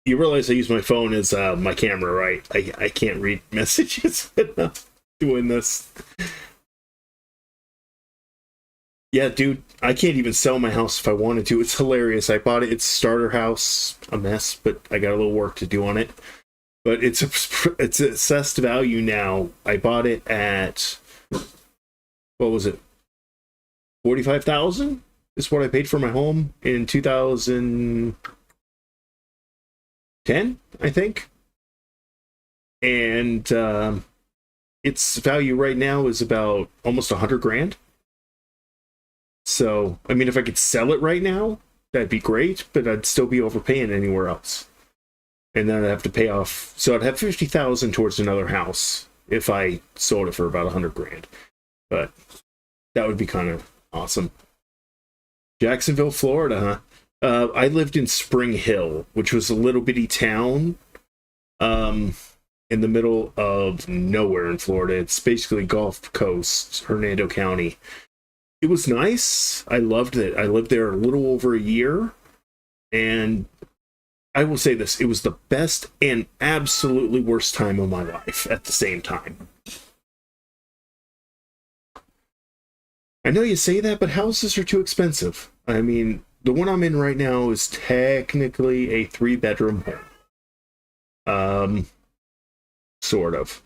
You realize I use my phone as my camera, right? I can't read messages enough doing this. Yeah, dude, I can't even sell my house if I wanted to. It's hilarious. I bought it. It's a starter house, a mess, but I got a little work to do on it. But it's assessed value now. I bought it at, what was it? $45,000 is what I paid for my home in 2010, I think. And its value right now is about almost $100,000. So, I mean, if I could sell it right now, that'd be great, but I'd still be overpaying anywhere else. And then I'd have to pay off. So I'd have $50,000 towards another house if I sold it for about $100,000. But that would be kind of awesome. Jacksonville, Florida, huh? I lived in Spring Hill, which was a little bitty town in the middle of nowhere in Florida. It's basically Gulf Coast, Hernando County. It was nice. I loved it. I lived there a little over a year, and I will say this, it was the best and absolutely worst time of my life at the same time. I know you say that, but houses are too expensive. I mean, the one I'm in right now is technically a 3-bedroom home. Sort of.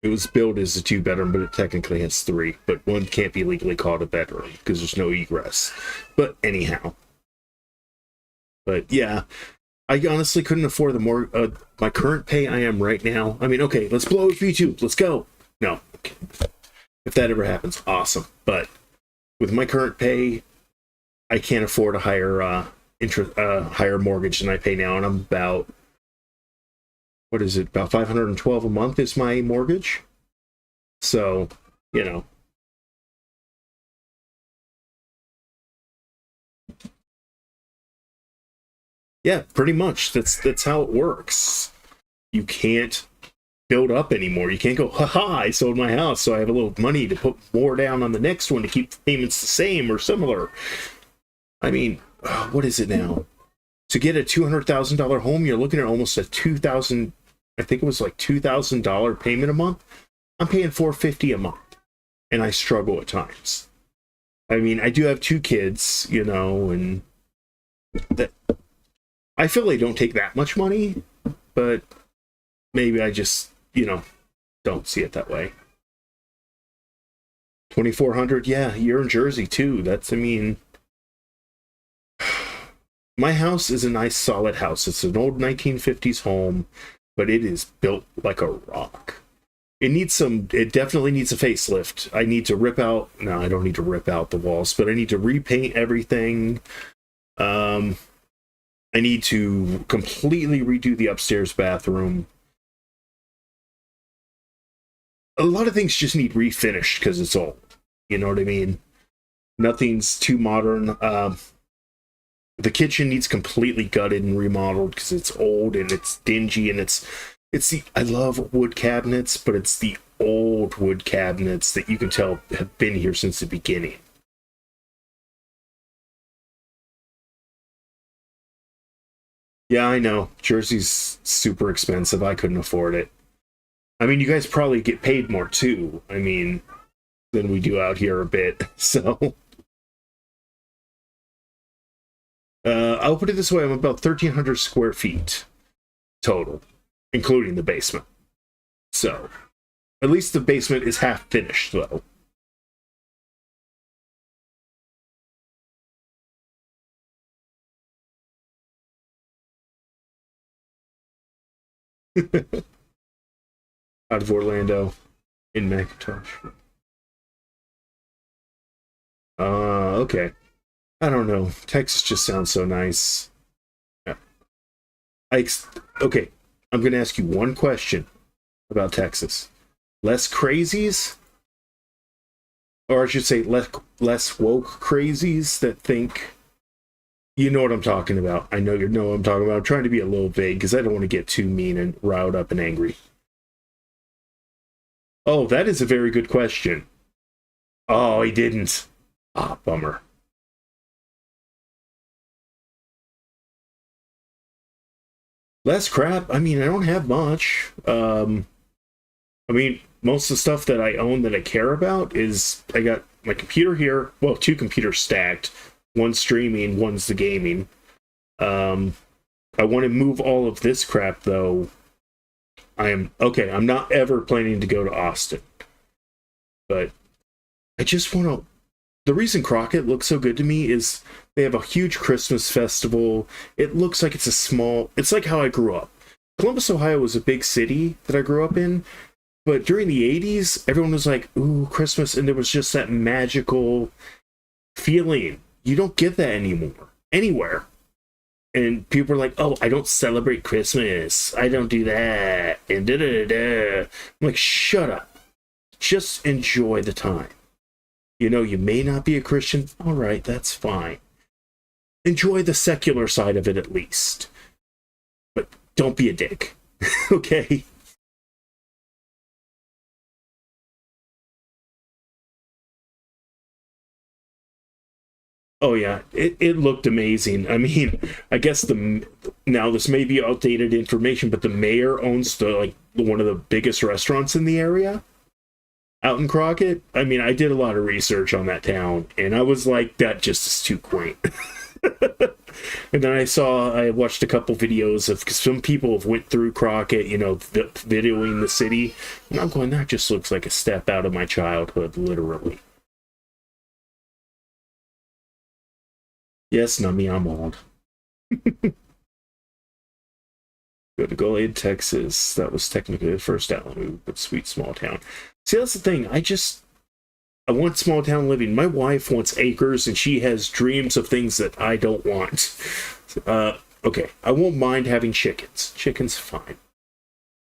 It was built as a 2-bedroom, but it technically has 3. But one can't be legally called a bedroom because there's no egress. But anyhow. But yeah, I honestly couldn't afford the more my current pay I am right now. I mean, okay, let's blow it for YouTube. Let's go. No, okay. If that ever happens, awesome. But with my current pay, I can't afford a higher higher mortgage than I pay now, and I'm about, what is it? About $512 a month is my mortgage. So, you know. Yeah, pretty much. That's how it works. You can't build up anymore. You can't go, haha, I sold my house, so I have a little money to put more down on the next one to keep the payments the same or similar. I mean, what is it now? To get a $200,000 home, you're looking at almost a $2,000, I think it was like $2,000 payment a month. I'm paying $450 a month, and I struggle at times. I mean, I do have 2 kids, you know, and that I feel they don't take that much money, but maybe I just, you know, don't see it that way. 2,400, yeah, you're in Jersey too. That's, I mean, my house is a nice solid house. It's an old 1950s home, but it is built like a rock. It definitely needs a facelift. I need to rip out, no, I don't need to rip out the walls, but I need to repaint everything. I need to completely redo the upstairs bathroom. A lot of things just need refinished because it's old. You know what I mean? Nothing's too modern. The kitchen needs completely gutted and remodeled because it's old and it's dingy, and I love wood cabinets, but it's the old wood cabinets that you can tell have been here since the beginning. Yeah, I know. Jersey's super expensive. I couldn't afford it. I mean, you guys probably get paid more too. I mean, than we do out here a bit. So, I'll put it this way: I'm about 1,300 square feet total, including the basement. So, at least the basement is half finished, though. Out of Orlando, in McIntosh. Okay. I don't know. Texas just sounds so nice. Yeah. Okay, I'm going to ask you one question about Texas. Less crazies? Or I should say less woke crazies that think, you know what I'm talking about. I know you know what I'm talking about. I'm trying to be a little vague because I don't want to get too mean and riled up and angry. Oh, that is a very good question. Oh, he didn't. Ah, bummer. Less crap. I mean, I don't have much. I mean, most of the stuff that I own that I care about is I got my computer here. Well, 2 computers stacked. One's streaming, one's the gaming. I want to move all of this crap though. I'm not ever planning to go to Austin, but I just want to. The reason Crockett looks so good to me is they have a huge Christmas festival. It looks like it's like how I grew up. Columbus, Ohio was a big city that I grew up in, but during the 80s, everyone was like, ooh, Christmas, and there was just that magical feeling. You don't get that anymore, anywhere. And people are like, oh, I don't celebrate Christmas. I don't do that. And da-da-da-da. I'm like, shut up. Just enjoy the time. You know, you may not be a Christian. All right, that's fine. Enjoy the secular side of it at least. But don't be a dick. Okay? Oh yeah, it looked amazing. I mean, I guess now this may be outdated information, but the mayor owns one of the biggest restaurants in the area out in Crockett. I mean, I did a lot of research on that town, and I was like, that just is too quaint. And then I watched a couple videos of, because some people have went through Crockett, videoing the city, and I'm going, that just looks like a step out of my childhood, literally. Yes, Nummy, I'm old. Go to Goliad, Texas. That was technically the first Alamo, but sweet small town. See, that's the thing. I want small town living. My wife wants acres, and she has dreams of things that I don't want. Okay, I won't mind having chickens. Chickens, fine.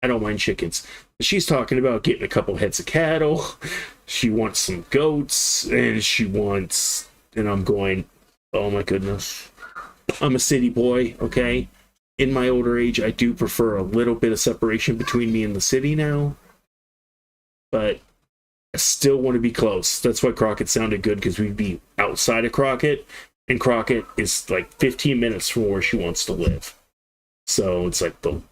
I don't mind chickens. She's talking about getting a couple heads of cattle. She wants some goats, and I'm going, oh my goodness. I'm a city boy, okay? In my older age, I do prefer a little bit of separation between me and the city now. But I still want to be close. That's why Crockett sounded good, because we'd be outside of Crockett, and Crockett is like 15 minutes from where she wants to live. So it's like, boom.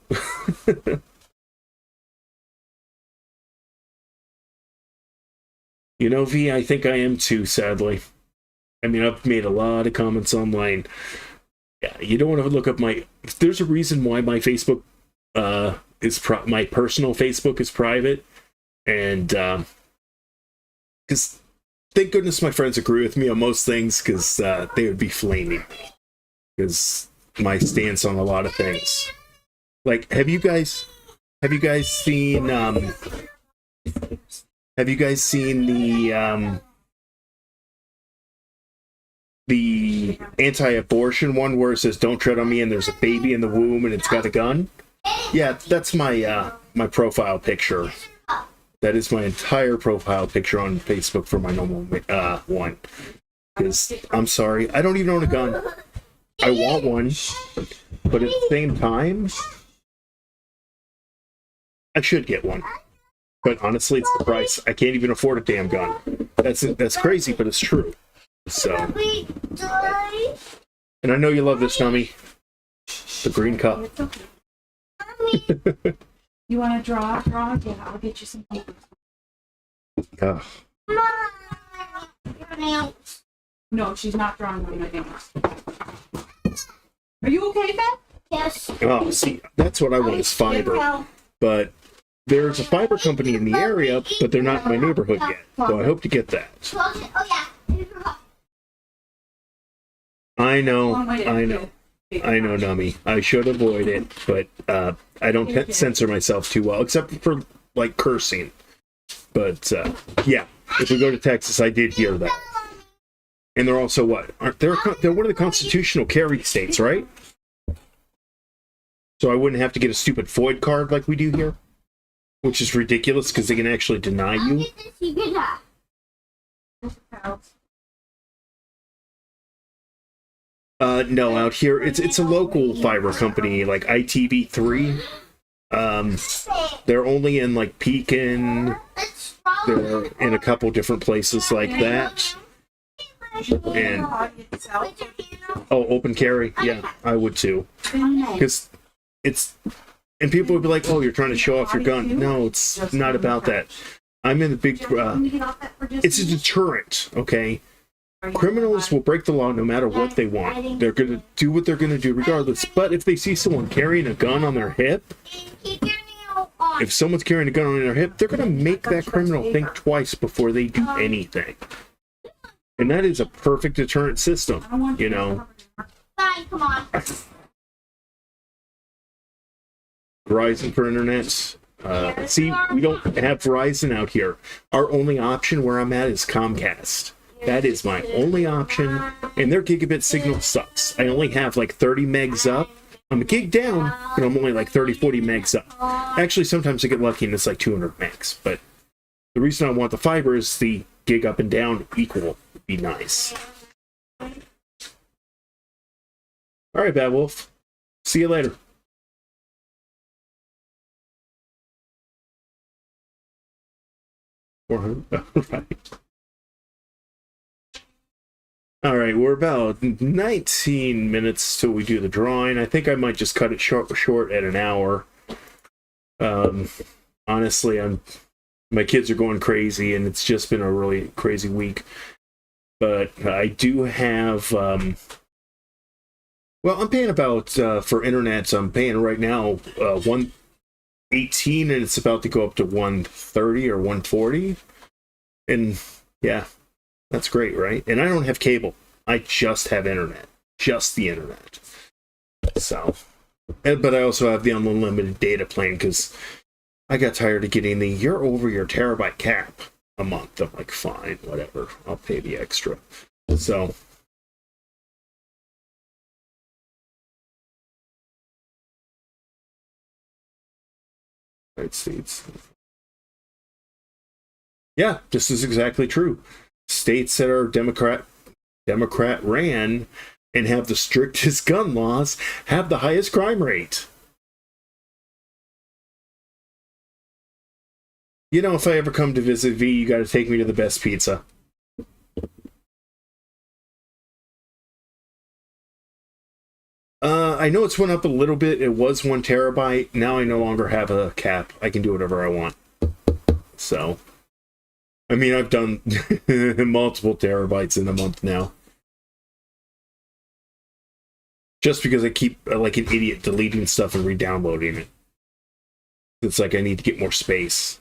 V, I think I am too, sadly. I mean, I've made a lot of comments online. Yeah, you don't want to look up there's a reason why my Facebook my personal Facebook is private, and because thank goodness my friends agree with me on most things, because they would be flaming me, because my stance on a lot of things. Like, have you guys seen the anti-abortion one where it says "Don't tread on me" and there's a baby in the womb and it's got a gun? Yeah, that's my my profile picture. That is my entire profile picture on Facebook for my normal one. Because I'm sorry, I don't even own a gun. I want one, but at the same time, I should get one. But honestly, it's the price. I can't even afford a damn gun. That's crazy, but it's true. So, and I know you love this, Nummy. The green cup. You want to draw? Yeah, I'll get you some paper. No, she's not drawing on my nails. Are you okay, Beth? Yes. Oh, see, that's what I want is fiber. But there's a fiber company in the area, but they're not in my neighborhood yet. So I hope to get that. Oh, yeah. I know, Nummy. I should avoid it, but I don't censor myself too well, except for, like, cursing. But, yeah, if we go to Texas, I did hear that. And they're also what? They're one of the constitutional carry states, right? So I wouldn't have to get a stupid FOID card like we do here, which is ridiculous because they can actually deny you. No, out here it's a local fiber company like ITV3. They're only in like Pekin. They're in a couple different places like that. And open carry, yeah, I would too. Because and people would be like, "Oh, you're trying to show off your gun." No, it's not about that. I'm in the big. It's a deterrent, okay. Criminals will break the law no matter what they want. They're going to do what they're going to do regardless. But if they see someone carrying a gun on their hip, if someone's carrying a gun on their hip, they're going to make that criminal think twice before they do anything. And that is a perfect deterrent system, you know. Fine, come on. Verizon for internet. See, we don't have Verizon out here. Our only option where I'm at is Comcast. That is my only option, and their gigabit signal sucks. I only have like 30 megs up. I'm a gig down, but I'm only like 30, 40 megs up. Actually, sometimes I get lucky and it's like 200 megs, but the reason I want the fiber is the gig up and down equal would be nice. All right, Bad Wolf. See you later. All right. All right, we're about 19 minutes till we do the drawing. I think I might just cut it short at an hour. Honestly, my kids are going crazy, and it's just been a really crazy week. But I do have, well, I'm paying about, for internet, I'm paying right now $118, and it's about to go up to $130 or $140. And yeah, that's great, right? And I don't have cable. I just have internet. Just the internet. So, but I also have the unlimited data plan because I got tired of getting you're over your terabyte cap a month. I'm like, fine, whatever. I'll pay the extra. So, United States. Yeah, this is exactly true. States that are Democrat ran and have the strictest gun laws have the highest crime rate. You know, if I ever come to visit V, you got to take me to the best pizza. I know it's went up a little bit. It was 1 terabyte. Now I no longer have a cap. I can do whatever I want. So, I mean, I've done multiple terabytes in a month now. Just because I keep, like an idiot, deleting stuff and re-downloading it. It's like I need to get more space.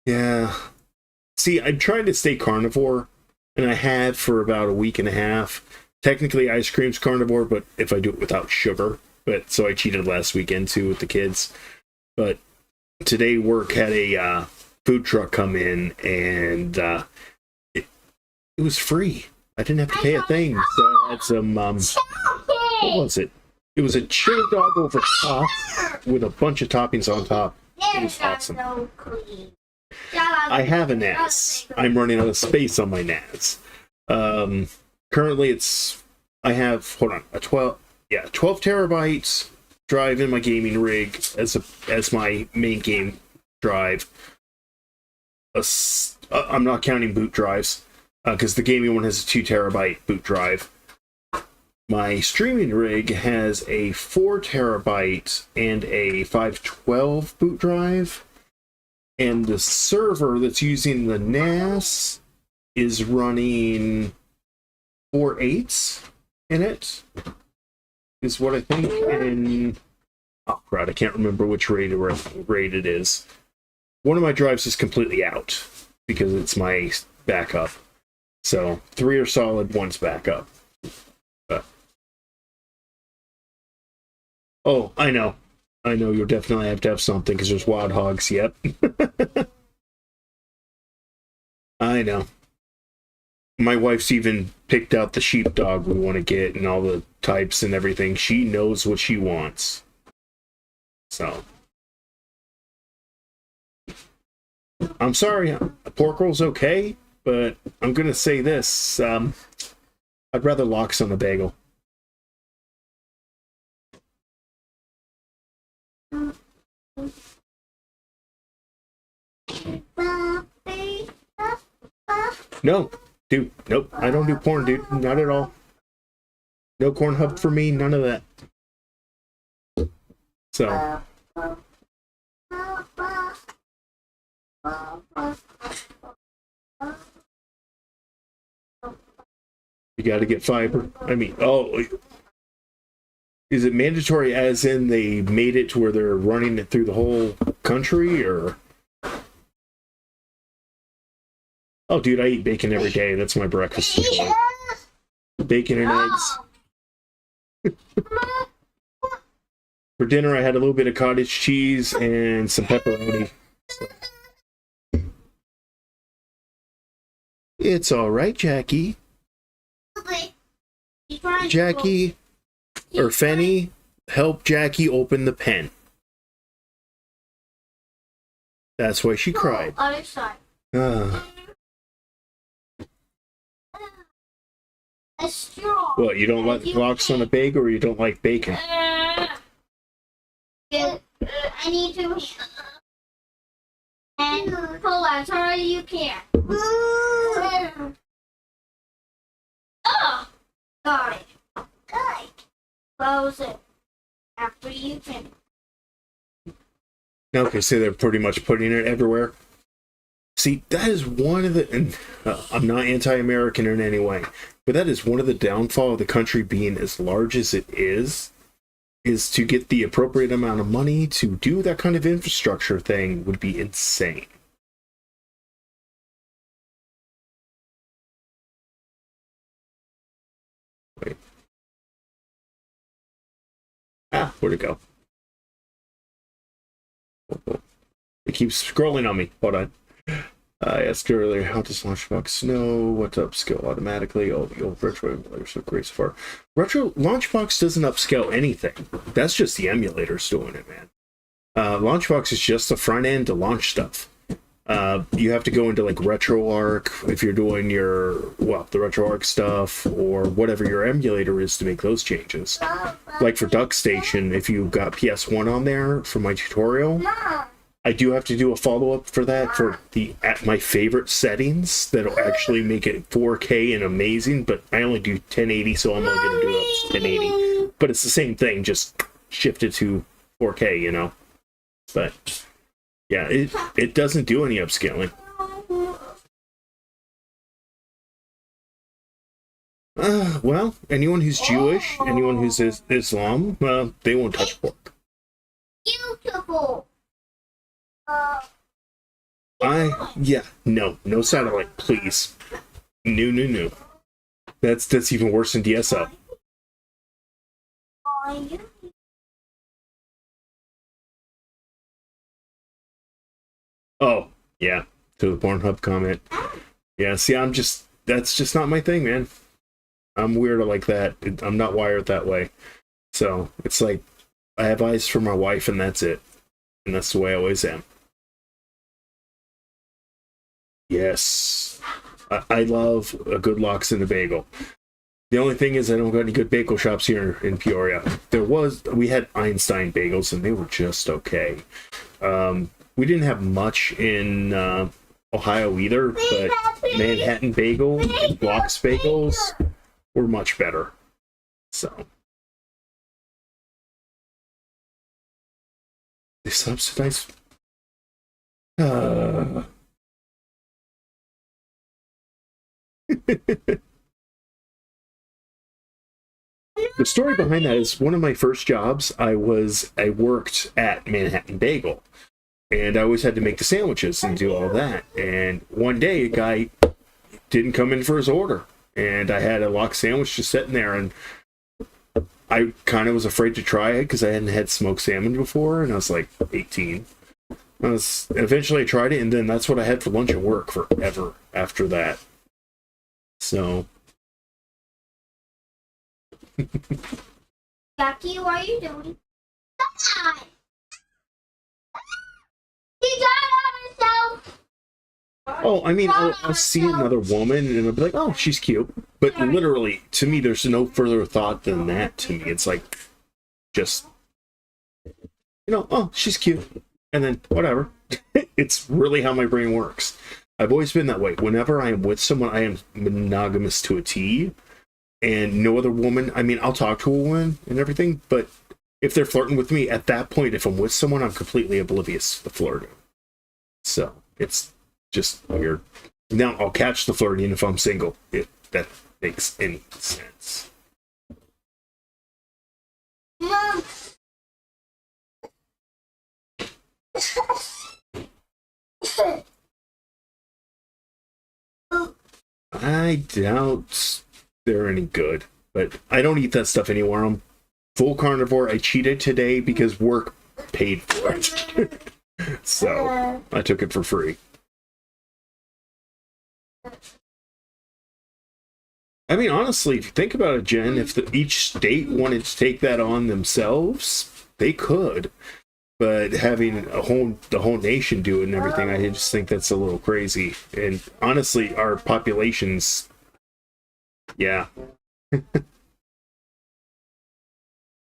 Yeah. See, I'm trying to stay carnivore, and I had for about a week and a half. Technically, ice cream's carnivore, but if I do it without sugar. But so I cheated last weekend too with the kids. But today work had a food truck come in, and it was free. I didn't have to pay a thing. So I had some what was it? It was a chili dog over top with a bunch of toppings on top. It was awesome. I have a NAS. I'm running out of space on my NAS. Currently I have, hold on, a 12 terabytes drive in my gaming rig as my main game drive. I'm not counting boot drives, because the gaming one has a 2 terabyte boot drive. My streaming rig has a 4 terabyte and a 512 boot drive. And the server that's using the NAS is running 4/8 in it, is what I think. And oh crap, I can't remember which rate it is. One of my drives is completely out because it's my backup. So 3 are solid, 1's backup. Oh, I know, you'll definitely have to have something because there's wild hogs. Yep. I know. My wife's even picked out the sheepdog we want to get and all the types and everything. She knows what she wants. So, I'm sorry, a pork roll's okay, but I'm going to say this. I'd rather lox on a bagel. No, dude, nope, I don't do porn, dude, not at all. No Pornhub for me, none of that. So, you gotta get fiber. I mean, oh, is it mandatory as in they made it to where they're running it through the whole country, or? Oh, dude, I eat bacon every day. That's my breakfast. Bacon and eggs. For dinner, I had a little bit of cottage cheese and some pepperoni. So. It's all right, Jackie. Jackie, or Fenny, help Jackie open the pen. That's why she cried. Other side. A straw. What, you don't like lox on a bagel, or you don't like bacon? I need to. And hold on, sorry, you can't. Oh, got it. Good. Close it. After you finish. Okay, so they're pretty much putting it everywhere. See, that is one of the, and I'm not anti-American in any way, but that is one of the downfall of the country being as large as it is to get the appropriate amount of money to do that kind of infrastructure thing would be insane. Wait. Ah, where'd it go? It keeps scrolling on me. Hold on. I asked earlier, how does Launchbox know what to upscale automatically? Oh, the old retro emulator so great so far. Retro Launchbox doesn't upscale anything. That's just the emulators doing it, man. Launchbox is just the front end to launch stuff. You have to go into like RetroArch if you're doing your, well, the RetroArch stuff or whatever your emulator is to make those changes. Like for DuckStation, if you've got PS1 on there for my tutorial, I do have to do a follow-up for that for the at my favorite settings that'll actually make it 4K and amazing, but I only do 1080, so I'm only going to do it up to 1080. But it's the same thing, just shifted to 4K, you know? But yeah, it doesn't do any upscaling. Well, anyone who's Jewish, anyone who's Islam, they won't touch pork. Beautiful. No satellite, please. No. That's even worse than DSL. Oh, yeah, to the Pornhub comment. Yeah, see, that's just not my thing, man. I'm weird like that. I'm not wired that way. So, it's like, I have eyes for my wife and that's it. And that's the way I always am. Yes. I love a good lox and a bagel. The only thing is I don't got any good bagel shops here in Peoria. We had Einstein bagels and they were just okay. We didn't have much in Ohio either, but Manhattan Bagel and Block's Bagels were much better. So. They subsidize. The story behind that is one of my first jobs. I worked at Manhattan Bagel, and I always had to make the sandwiches and do all that. And one day, a guy didn't come in for his order, and I had a lox sandwich just sitting there, and I kind of was afraid to try it because I hadn't had smoked salmon before, and I was like 18. Eventually I tried it, and then that's what I had for lunch at work forever after that. So. Jackie, what are you doing? Stop! He got on himself! Oh, I mean, I'll see another woman and I'll be like, oh, she's cute. But literally, to me, there's no further thought than that to me. It's like, just, oh, she's cute. And then, whatever. It's really how my brain works. I've always been that way. Whenever I am with someone, I am monogamous to a T. And no other woman, I mean, I'll talk to a woman and everything, but if they're flirting with me, at that point, if I'm with someone, I'm completely oblivious to the flirting. So, it's just weird. Now, I'll catch the flirting if I'm single, if that makes any sense. Mom. I doubt they're any good, but I don't eat that stuff anymore. I'm full carnivore. I cheated today because work paid for it. So, I took it for free. I mean, honestly, if you think about it, Jen, if each state wanted to take that on themselves, they could. But having the whole nation do it and everything, I just think that's a little crazy. And honestly, our populations, yeah.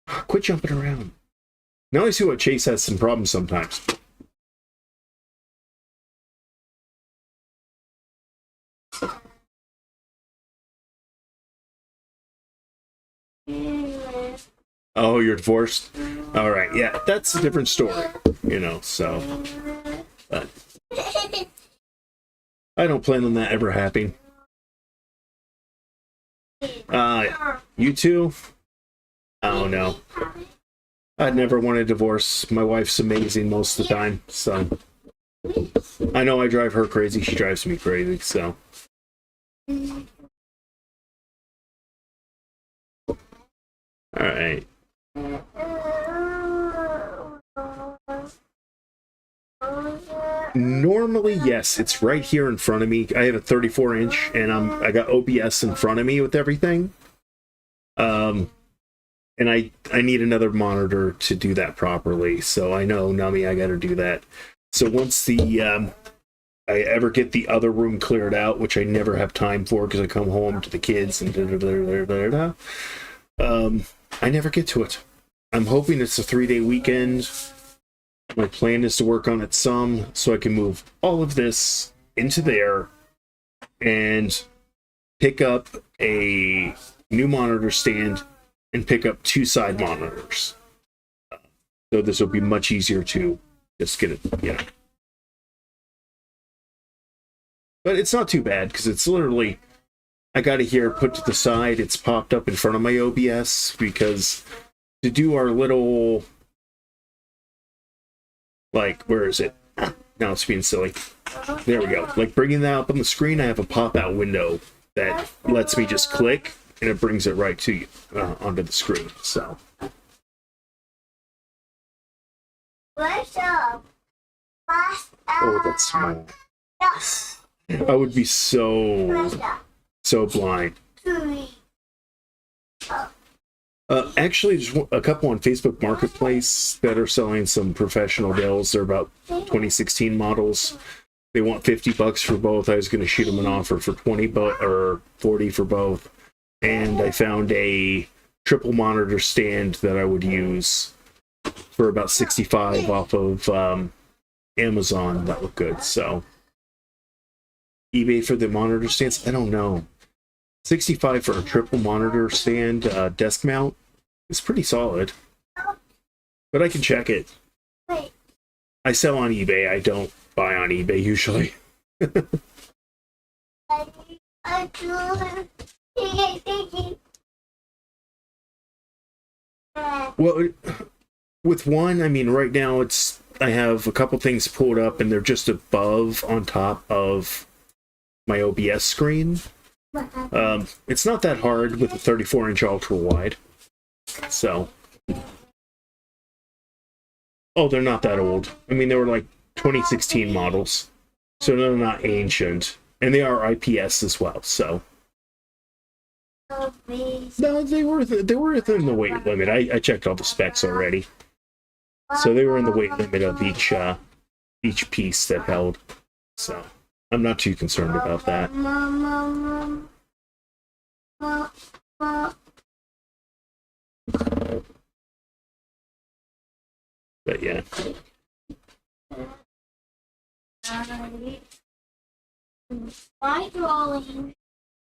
Quit jumping around. Now I see why Chase has some problems sometimes. Oh, you're divorced? All right, yeah, that's a different story, you know, so. But I don't plan on that ever happening. You two? I don't know. I'd never want a divorce. My wife's amazing most of the time, so. I know I drive her crazy, she drives me crazy, so. Alright. Normally, yes, it's right here in front of me. I have a 34-inch, and I got OBS in front of me with everything. And I need another monitor to do that properly. So I know, Nami, I got to do that. So once I ever get the other room cleared out, which I never have time for because I come home to the kids and I never get to it. I'm hoping it's a 3-day weekend. My plan is to work on it some so I can move all of this into there and pick up a new monitor stand and pick up 2 side monitors. So this will be much easier to just get it, you know. But it's not too bad because it's literally, I got it here put to the side. It's popped up in front of my OBS because to do our little, like, where is it? Now it's being silly. There we go. Like bringing that up on the screen, I have a pop-out window that lets me just click and it brings it right to you onto the screen. So. Oh, that's small. I would be so blind. Actually, there's a couple on Facebook Marketplace that are selling some professional Dells. They're about 2016 models. They want $50 for both. I was going to shoot them an offer for 20 or 40 for both. And I found a triple monitor stand that I would use for about 65 off of Amazon. That looked good. So eBay for the monitor stands, I don't know. 65 for a triple monitor stand desk mount is pretty solid, but I can check it. I sell on eBay. I don't buy on eBay usually. Well, with one, I mean, right now I have a couple things pulled up and they're just above on top of my OBS screen. It's not that hard with a 34-inch ultra wide. So, oh, they're not that old. I mean, they were like 2016 models, so they're not ancient, and they are IPS as well. So, no, they were within the weight limit. I checked all the specs already, so they were in the weight limit of each piece that held. So, I'm not too concerned about that. But yeah.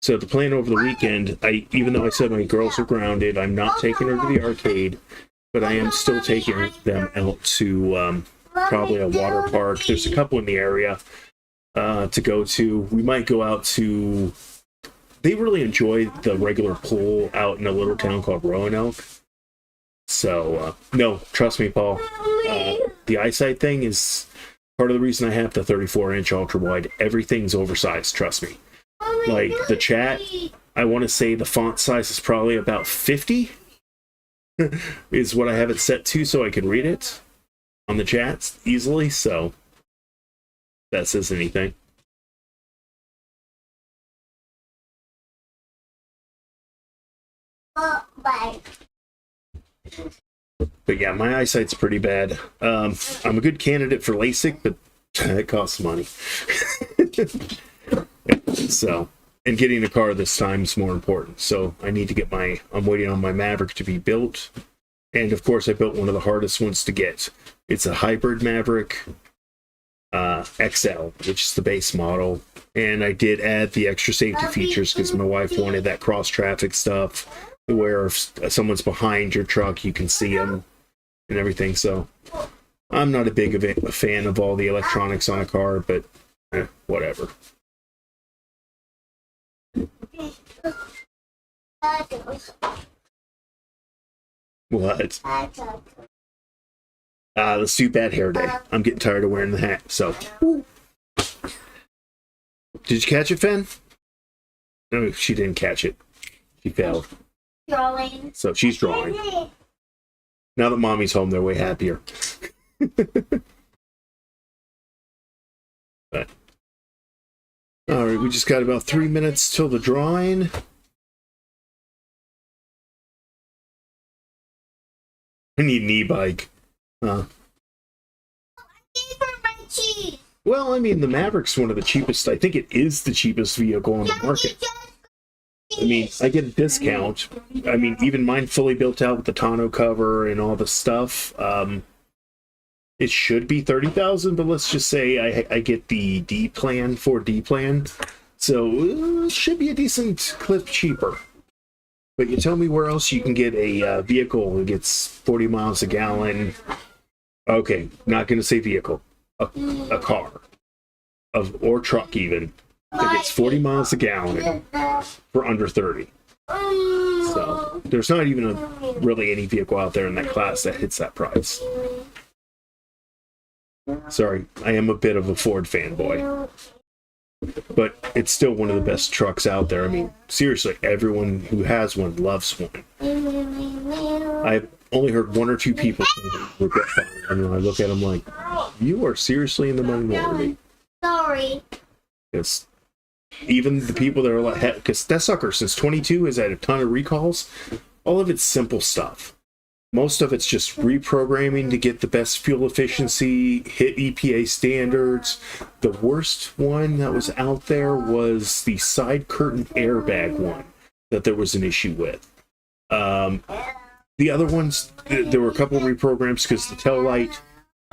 So the plan over the weekend, even though I said my girls are grounded, I'm not taking her to the arcade, but I am still taking them out to probably a water park. There's a couple in the area to go to. We might go out to... They really enjoy the regular pool out in a little town called Roanoke. So, no, trust me, Paul. The eyesight thing is part of the reason I have the 34-inch ultra-wide. Everything's oversized, trust me. Like, the chat, I want to say the font size is probably about 50 is what I have it set to so I can read it on the chats easily, so if that says anything. But yeah, my eyesight's pretty bad. I'm a good candidate for LASIK, but it costs money. So, and getting a car this time is more important. So I need to get I'm waiting on my Maverick to be built. And of course, I built one of the hardest ones to get. It's a hybrid Maverick XL, which is the base model. And I did add the extra safety features because my wife wanted that cross-traffic stuff. where if someone's behind your truck, you can see them and everything. So I'm not a fan of all the electronics on a car, but whatever. What? Let's do bad hair day. I'm getting tired of wearing the hat. So, did you catch it, Fen? No, she didn't catch it. She failed. Drawing. So she's drawing. Now that mommy's home, they're way happier. But all right, we just got about 3 minutes till the drawing. I need an e-bike. Well, I mean, the Maverick's one of the cheapest. I think it is the cheapest vehicle on the market. I mean, I get a discount. I mean, even mine fully built out with the tonneau cover and all the stuff. It should be $30,000, but let's just say I get the D plan, Ford D plan. So it should be a decent clip cheaper. But you tell me where else you can get a vehicle that gets 40 miles a gallon. Okay, not going to say vehicle. A car. Or truck even. That gets 40 miles a gallon for under 30. So there's not even really any vehicle out there in that class that hits that price. Sorry, I am a bit of a Ford fanboy. But it's still one of the best trucks out there. I mean, seriously, everyone who has one loves one. I've only heard one or two people regret buying one, and I look at them like, you are seriously in the minority. Sorry. Because even the people that are like, because that sucker since 22 has had a ton of recalls. All of it's simple stuff. Most of it's just reprogramming to get the best fuel efficiency, hit EPA standards. The worst one that was out there was the side curtain airbag one that there was an issue with. The other ones, there were a couple of reprograms because the tail light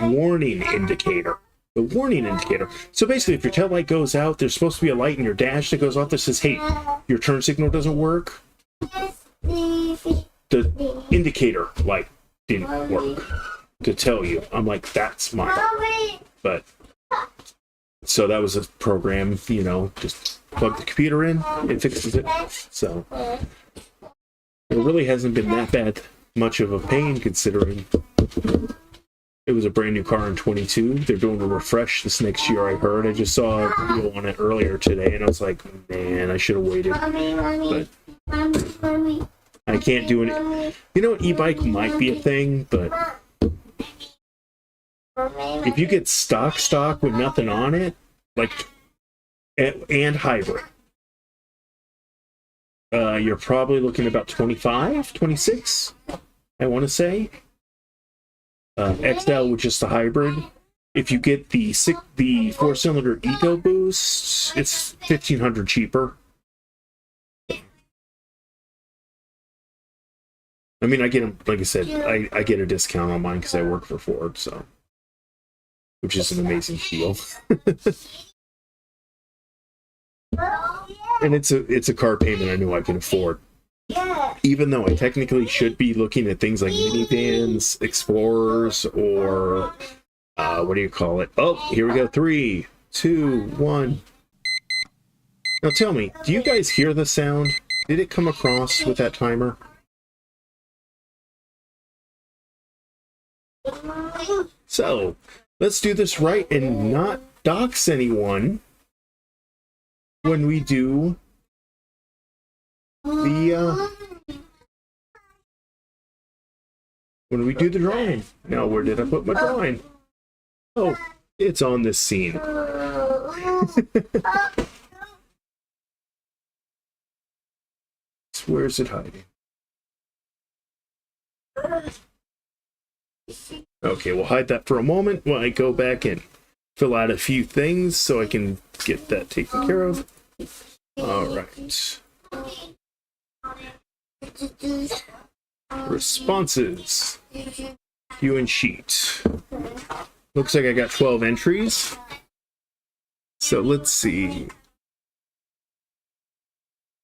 warning indicator. The warning indicator. So basically, if your tail light goes out, there's supposed to be a light in your dash that goes off that says, hey, your turn signal doesn't work. The indicator light didn't work to tell you. I'm like, that's my. But so that was a program, you know, just plug the computer in, it fixes it. So it really hasn't been that bad, much of a pain considering it was a brand new car in 22. They're doing a refresh this next year, I heard. I just saw a video on it earlier today, and I was like, man, I should have waited. But I can't do it. You know, an e-bike might be a thing, but if you get stock with nothing on it, like, and hybrid, you're probably looking about 25, 26, I want to say. XL with just the hybrid. If you get the 4-cylinder EcoBoost, it's $1,500 cheaper. I mean, I get them, like I said, I get a discount on mine because I work for Ford, so, which is an amazing deal. And it's a car payment I know I can afford. Even though I technically should be looking at things like minivans, Explorers, or what do you call it? Oh, here we go. 3, 2, 1. Now tell me, do you guys hear the sound? Did it come across with that timer? So, let's do this right and not dox anyone when we do the drawing. Now, where did I put my drawing? Oh, it's on this scene. Where is it hiding? Okay, we'll hide that for a moment while I go back and fill out a few things so I can get that taken care of. All right. Responses. Hue and sheet. Looks like I got 12 entries. So let's see.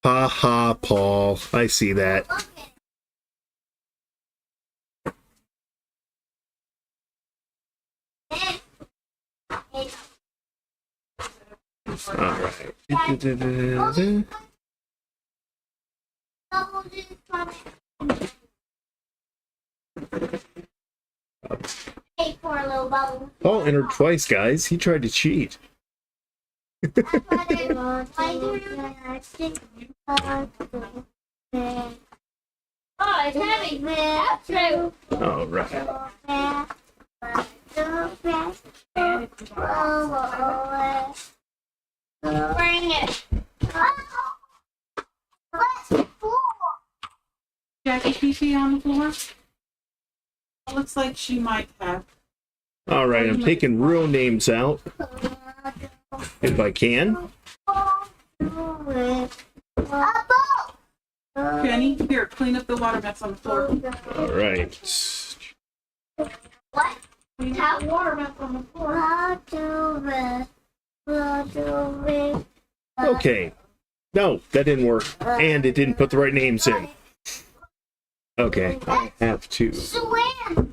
Ha ha, Paul. I see that. Alright. Hey, poor little bubble. Paul entered twice, guys. He tried to cheat. Oh, it's heavy. That's true. Alright. Bring it. What's for? Jackie pee on the floor? It looks like she might have. Alright, I'm taking real names out. If I can. Jenny, here, clean up the water mess on the floor. Alright. What? Clean up the water mess on the floor. Okay. No, that didn't work. And it didn't put the right names in. Okay, I have to Swim.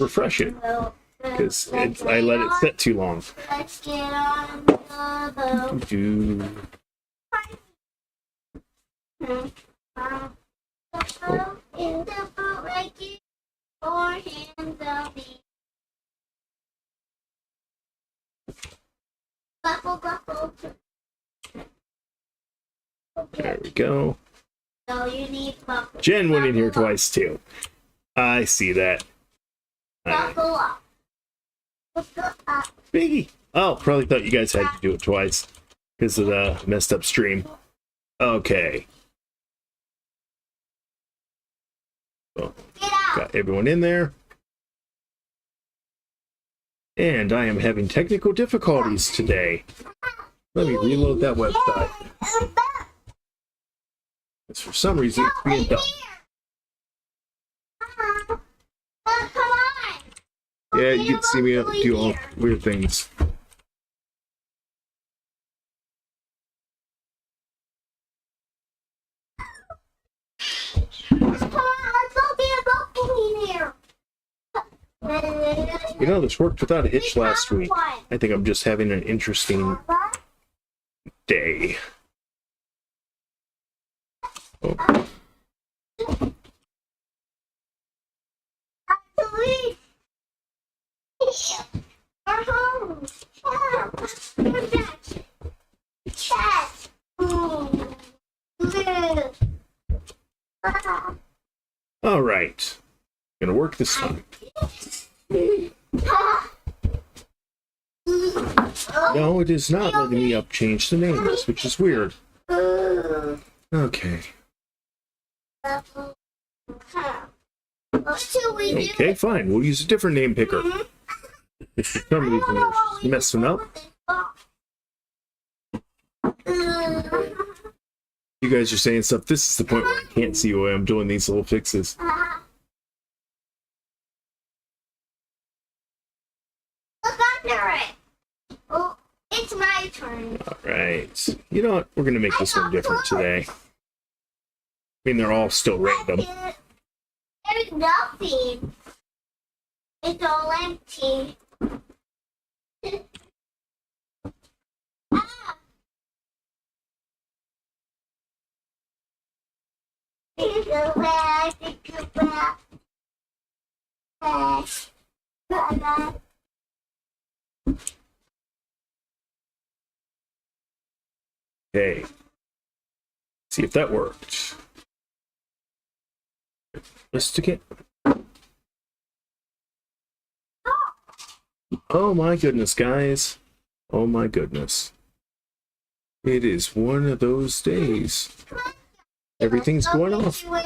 refresh it. Because I let it set too long. Let's get on the boat. Do. In the boat, like it, or hands on me. Buckle, buckle. There we go. So you need buckle. Jen went in here twice too. I see that. Buckle up. Buckle up. Biggie. Oh, probably thought you guys had to do it twice because of the messed up stream. Okay. So, Get out. got everyone in there. And I am having technical difficulties today. Let me reload that website. Because for some reason it's being done. Come on. Yeah, you can see me do all weird things. Come on, let's go get a buckle in here. You know, this worked without a hitch last week. I think I'm just having an interesting day. Oh, Our home. Cat. all right. Gonna work this time. No, it is not letting me change the names, which is weird. Okay. What should we do? Okay, fine. We'll use a different name picker. If for some reason you're messing up, you guys are saying stuff. This is the point where I can't see why I'm doing these little fixes. Look under it. Oh, it's my turn. All right. You know what? We're going to make this one different today. I mean, they're all still random. There's nothing. It's all empty. Ah. Go back, go back. Back. Okay. See if that worked. Let's stick it. Oh my goodness, guys. Oh my goodness. It is one of those days. Everything's going off. Put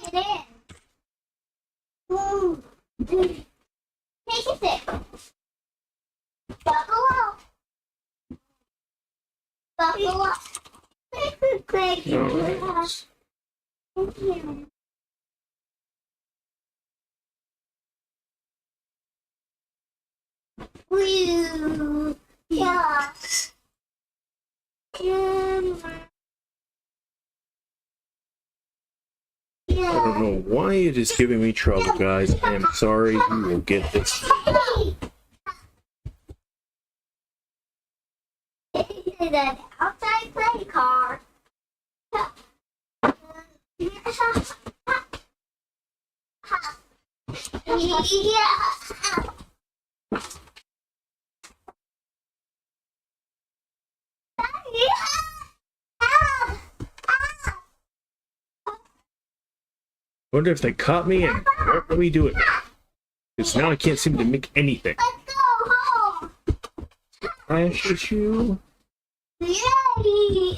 it in. Ooh. Take a sip. Buckle up. Buckle up. Thank you. All right. Thank you. Woo. Yeah. I don't know why it is giving me trouble, guys. I am sorry. You will get this. An outside play car. Wonder if they caught me and won't let me do it. Because now I can't seem to make anything. Let's go home. Crash issue. Yay!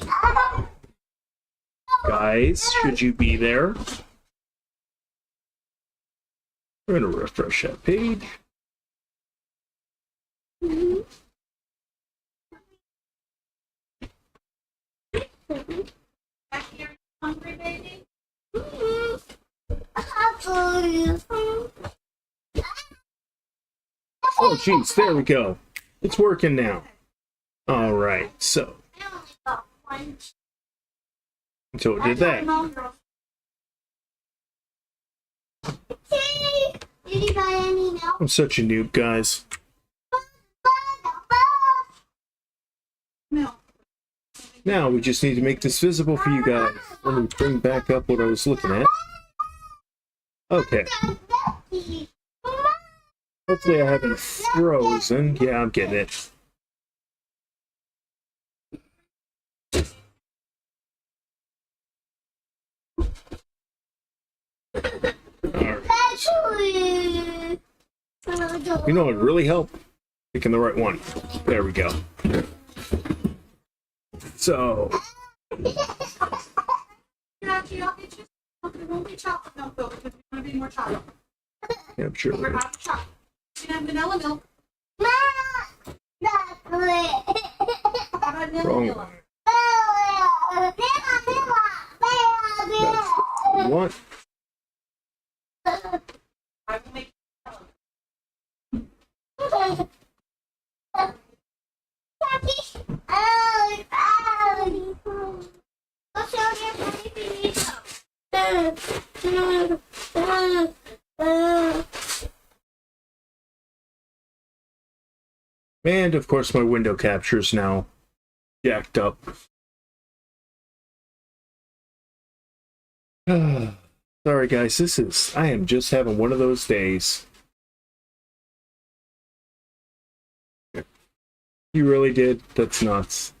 Guys, should you be there? We're gonna refresh that page. Back here, hungry baby? Oh, jeez, there we go. It's working now. All right, so it did that. Did you buy any milk? I'm such a noob, guys. No. Now we just need to make this visible for you guys. Let me bring back up what I was looking at. Okay. Hopefully I haven't frozen. Yeah, I'm getting it. Alright. You know what would really help? Picking the right one. There we go. So, Jackie, I'll get you something. It won't be chocolate milk though, because we want to be more chocolate. yeah, I'm sure. We're out of chocolate. You can have vanilla milk. How about vanilla Wrong milk? one. That's what we want. I will make And of course my window capture is now jacked up. Sorry guys, I am just having one of those days. You really did? That's nuts.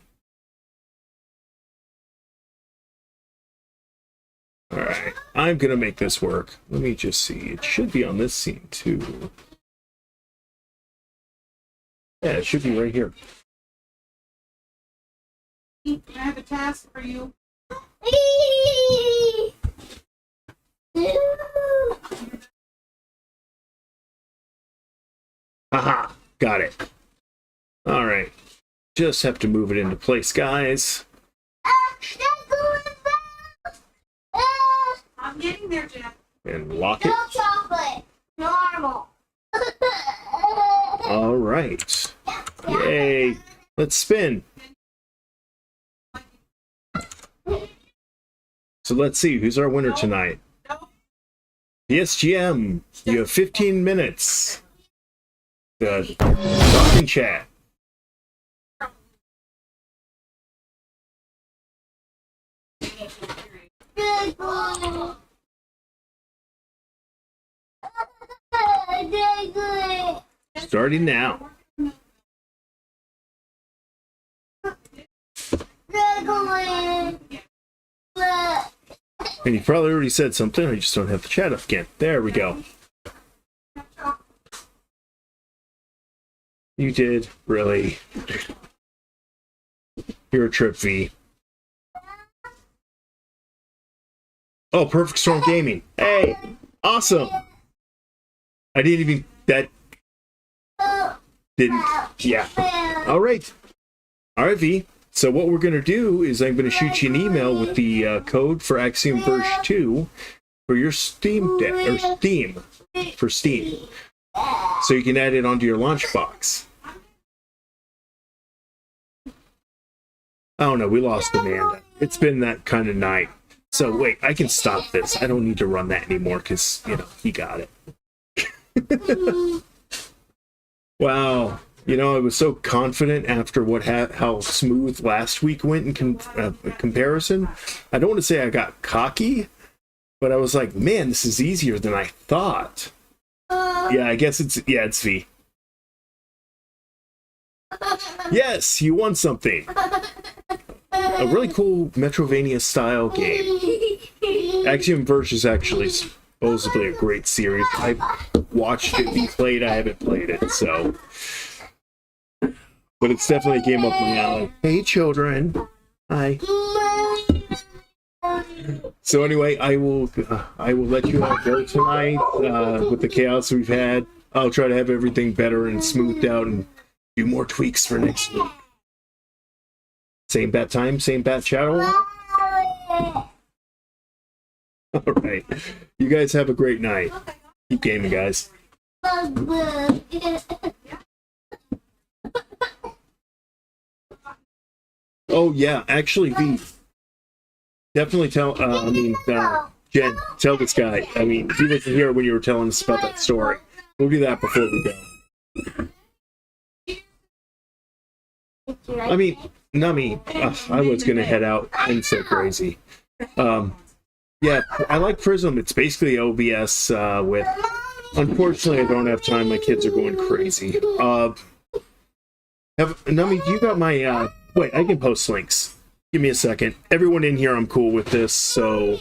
Alright, I'm gonna make this work. Let me just see. It should be on this scene too. Yeah, it should be right here. I have a task for you. Haha, got it. Alright. Just have to move it into place, guys. I'm getting there, Jack. And lock it. No chocolate. Normal. Alright. Yay. Let's spin. So let's see, who's our winner tonight? No. PSGM, you have 15 minutes. Talk and chat. Good boy. Good. Starting now. Good boy. And you probably already said something, I just don't have the chat up again. There we go. You did, really. You're a trip, V. Oh, Perfect Storm Gaming. Hey, awesome. I didn't even, that didn't, yeah. All right, V. So what we're going to do is I'm going to shoot you an email with the code for Axiom Verge 2 for your Steam Deck, or Steam, for Steam. So you can add it onto your launch box. Oh no, we lost Amanda. It's been that kind of night. So wait, I can stop this. I don't need to run that anymore because, you know, he got it. Wow. You know, I was so confident after how smooth last week went in comparison. I don't want to say I got cocky, but I was like, man, this is easier than I thought. Yeah, I guess it's V. Yes, you won something. A really cool Metrovania style game. Axiom Verge is actually supposedly a great series. I've watched it be played, I haven't played it, so. But it's definitely a game up my alley. Hey, children. Hi. So anyway, I will let you all go tonight with the chaos we've had. I'll try to have everything better and smoothed out and do more tweaks for next week. Same bat time, same bat channel. All right. You guys have a great night. Keep gaming, guys. Oh, yeah. Actually, V. Definitely tell, Jen, tell this guy. I mean, he wasn't here when you were telling us about that story. We'll do that before we go. I mean, Nummy, I was going to head out. I'm so crazy. Yeah, I like Prism. It's basically OBS with... Unfortunately, I don't have time. My kids are going crazy. Nummy, do you got my... Wait, I can post links. Give me a second. Everyone in here, I'm cool with this, so...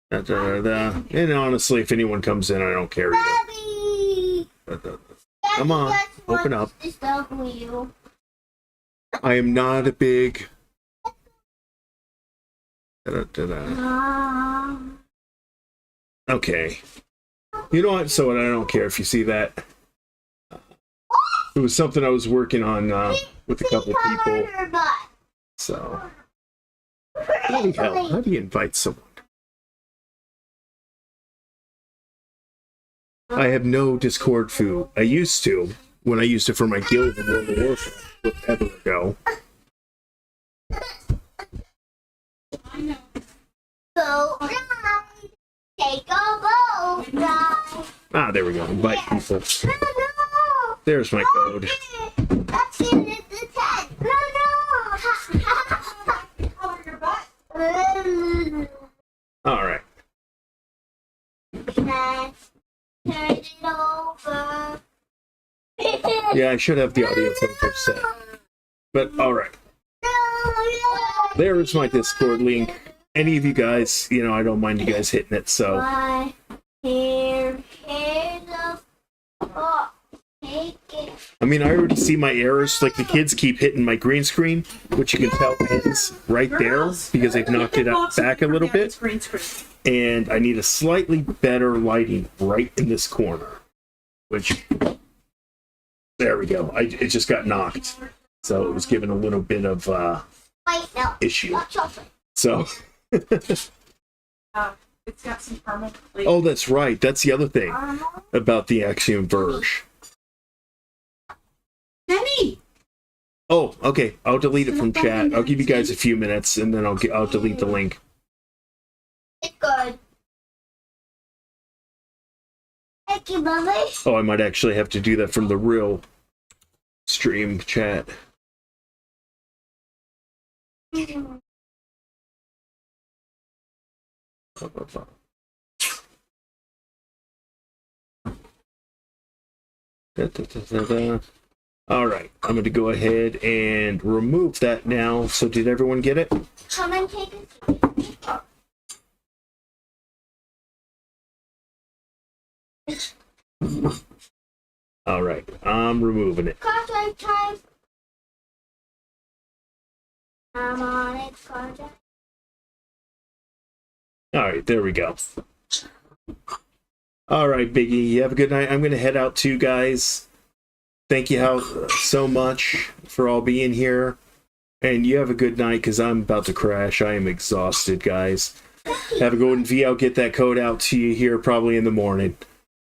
And honestly, if anyone comes in, I don't care either. Come on, open up. I am not a big... Okay. You know what? So I don't care if you see that. It was something I was working on with a couple people. So... Holy hell, how do you invite someone? I have no Discord food. I used to, when I used it for my guild in World of Warcraft forever ago. Ah, there we go. Invite people. There's my code. All right. Yeah, I should have the audio filter set. But all right. There is my Discord link. Any of you guys, you know, I don't mind you guys hitting it, so. I mean, I already see my errors. Like, the kids keep hitting my green screen, which you can tell ends right there because they've knocked it up back a little bit. And I need a slightly better lighting right in this corner, which, there we go. It just got knocked. So it was given a little bit of issue. So. It's got some caramel. Oh, that's right. That's the other thing about the Axiom Verge. Jenny! Oh, okay. I'll delete it from chat. I'll give you guys a few minutes, and then I'll delete the link. It's good. Thank you, Mommy. Oh, I might actually have to do that from the real stream chat. All right, I'm going to go ahead and remove that now. So did everyone get it? Come and take it. All right, I'm removing it. Contract time. I'm on it, contract. All right, there we go. All right, Biggie, you have a good night. I'm going to head out too, guys. Thank you so much for all being here. And you have a good night, because I'm about to crash. I am exhausted, guys. Have a good one, V. I'll get that code out to you here probably in the morning.